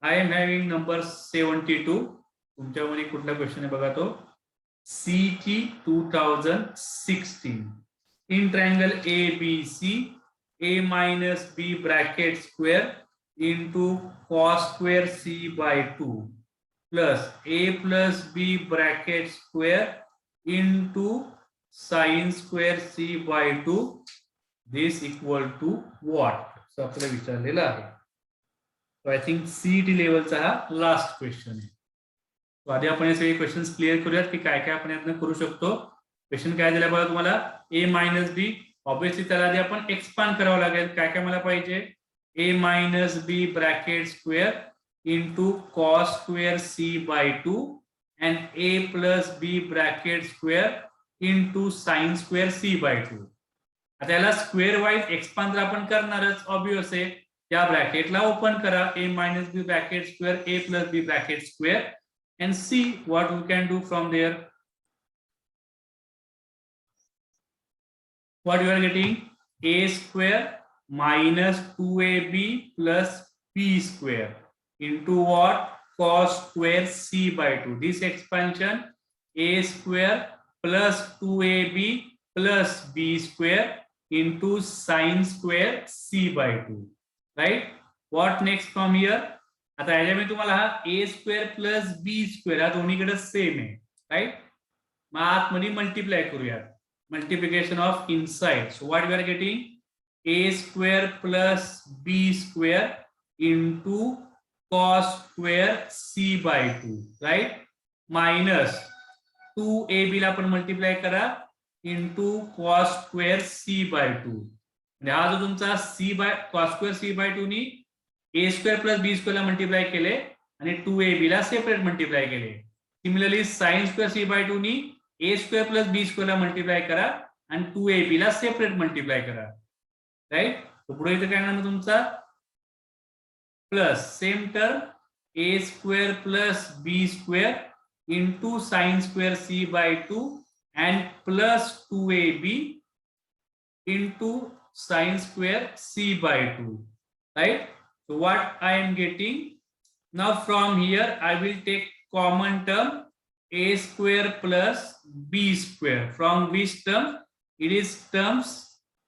A: I am having number 72. तुमच्यामध्ये कुठला क्वेश्चन आहे बघा तो. CT 2016. in triangle ABC, a minus b bracket square into cos square c by 2 plus a plus b bracket square into sin square c by 2. this equal to what? so आपल्याला विचारलेलं आहे. so I think CET लेवलचा हा last question आहे. तो आधी आपण हे सगळे क्वेश्चन्स क्लिअर करूयात की काय काय आपण यातनं करू शकतो. क्वेश्चन काय दिला बघा तुम्हाला, a मायनस बी. ऑब्विसली त्याला आधी आपण एक्सपांड करावं लागेल. काय काय मला पाहिजे, a minus b bracket square into cos square c by 2 and a plus b bracket square into sine square c by 2. आता याला स्क्वेअर वाईज एक्सपांड तर आपण करणारच, ऑब्वियस आहे. त्या ब्रॅकेटला ओपन करा, a minus b bracket square a plus b bracket square and see what we can do from there. What you are getting, a square minus 2ab plus b square into what? Cos square c by 2. This expansion a square plus 2ab plus b square into sin square c by 2. Right? What next from here? आता याच्यामध्ये तुम्हाला हा a square plus b square हा दोन्हीकडे same आहे. Right? मग आतमध्ये multiply करूयात. Multiplication of inside. So what we are getting? A square plus b square into cos square c by 2. Right? Minus 2ab ला आपण मल्टिप्लाय करा into cos square c by 2. म्हणजे हा जो तुमचा c by cos square c by 2 नी a square plus b square ला multiply केले आणि 2ab ला सेपरेट मल्टिप्लाय केले. Similarly sin square c by 2 नी a square plus b square ला मल्टिप्लाय करा आणि 2ab ला सेपरेट मल्टिप्लाय करा. राईट? तो पुढे इथे काय येणार तुमचा plus same term a square plus b square into sin square c by 2 and plus 2ab into sin square c by 2. Right? So what I am getting now from here, I will take common term a square plus b square. From which term? It is terms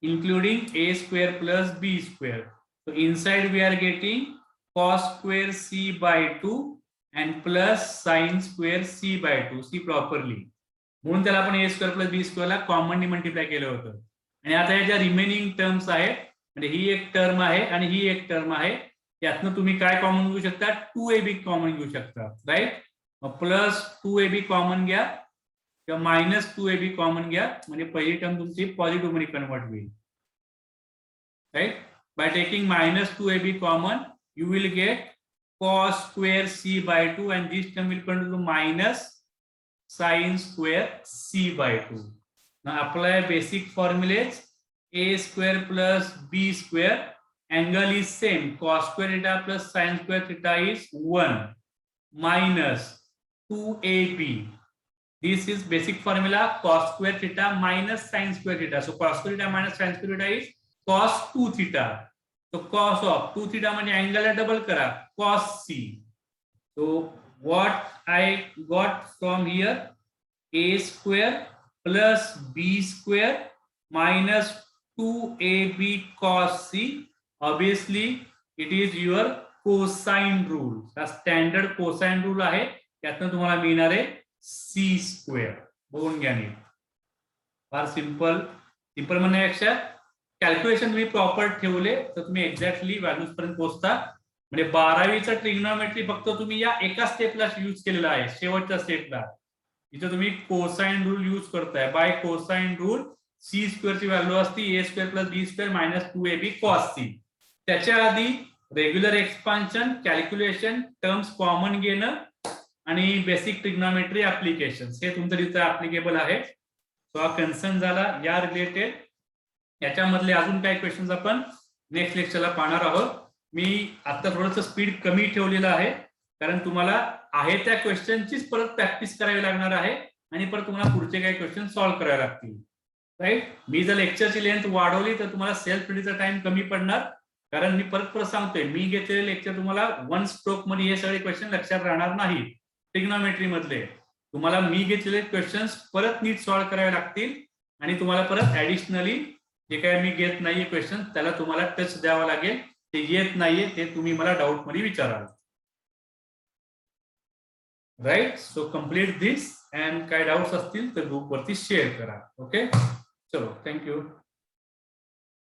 A: including a square plus b square. So inside we are getting cos square c by 2 and plus sin square c by 2. See properly. म्हणून त्याला आपण a square plus b square ला commonly multiply केलं होतं. आणि आता या ज्या रिमेनिंग टर्म्स आहेत म्हणजे ही एक टर्म आहे आणि ही एक टर्म आहे, यातनं तुम्ही काय कॉमन घेऊ शकता? 2ab कॉमन घेऊ शकता. राईट? प्लस 2ab कॉमन घ्या किंवा मायनस 2ab कॉमन घ्या म्हणजे पहिली टर्म तुमची पॉझिटिव्ह मध्ये कन्वर्ट होईल. Right? By taking minus 2ab common you will get cos square c by 2 and this term will come to minus sin square c by 2. Now apply basic formulas. A square plus b square, angle is same, cos square theta plus sin square theta is 1 minus 2ab. This is basic formula, cos square theta minus sin square theta. So cos square theta minus sin square theta is cos 2 theta. So cos of 2 theta म्हणजे angle ला double करा, cos c. So what I got from here? A square plus b square minus 2ab cos c. Obviously it is your cosine rule. हा standard cosine rule आहे, त्यातनं तुम्हाला मिळणार आहे c square. बघून घ्या नीट. फार सिंपल म्हणण्यापेक्षा कॅल्क्युलेशन तुम्ही प्रॉपर ठेवले तर तुम्ही एक्झॅक्टली व्हॅल्यूज पर्यंत पोहोचता. म्हणजे 12वीचा ट्रिग्नोमेट्री फक्त तुम्ही या एका स्टेपला यूज केलेला आहे, शेवटच्या स्टेपला. इथे तुम्ही कोसाइन रूल यूज करताय. By cosine rule C square ची व्हॅल्यू असते A square plus B square minus 2ab cos C. त्याच्या आधी regular expansion, calculation, terms common घेणं आणि बेसिक ट्रिग्नोमेट्री ऍप्लिकेशन हे तुमचं तिथं ऍप्लिकेबल आहे. सो हा कन्सर्न झाला या रिलेटेड. याच्यामधले अजून काही क्वेश्चन्स आपण नेक्स्ट लेक्चरला पाहणार आहोत. मी आता थोडंसं स्पीड कमी ठेवलेलं आहे कारण तुम्हाला आहे त्या क्वेश्चनचीच परत प्रॅक्टिस करावी लागणार आहे आणि परत तुम्हाला पुढचे काही क्वेश्चन सॉल्व्ह करावे लागतील. राईट? मी जर लेक्चरची लेंथ वाढवली तर तुम्हाला सेल्फ स्टडीचा टाइम कमी पडणार कारण मी परत सांगतोय मी घेतलेले लेक्चर तुम्हाला वन स्ट्रोक मध्ये हे सगळे क्वेश्चन लक्षात राहणार नाही. ट्रिग्नोमेट्री मधले तुम्हाला मी घेतलेले क्वेश्चन्स परत नीट सॉल्व्ह करावे लागतील आणि तुम्हाला परत ऍडिशनली जे काय मी घेत नाहीये क्वेश्चन त्याला तुम्हाला टच द्यावा लागेल. ते येत नाहीये ते तुम्ही मला डाऊट मध्ये विचाराल. Right? So complete this and काय डाऊट्स असतील तर ग्रुप वरती शेअर करा. ओके, चलो, थँक्यू.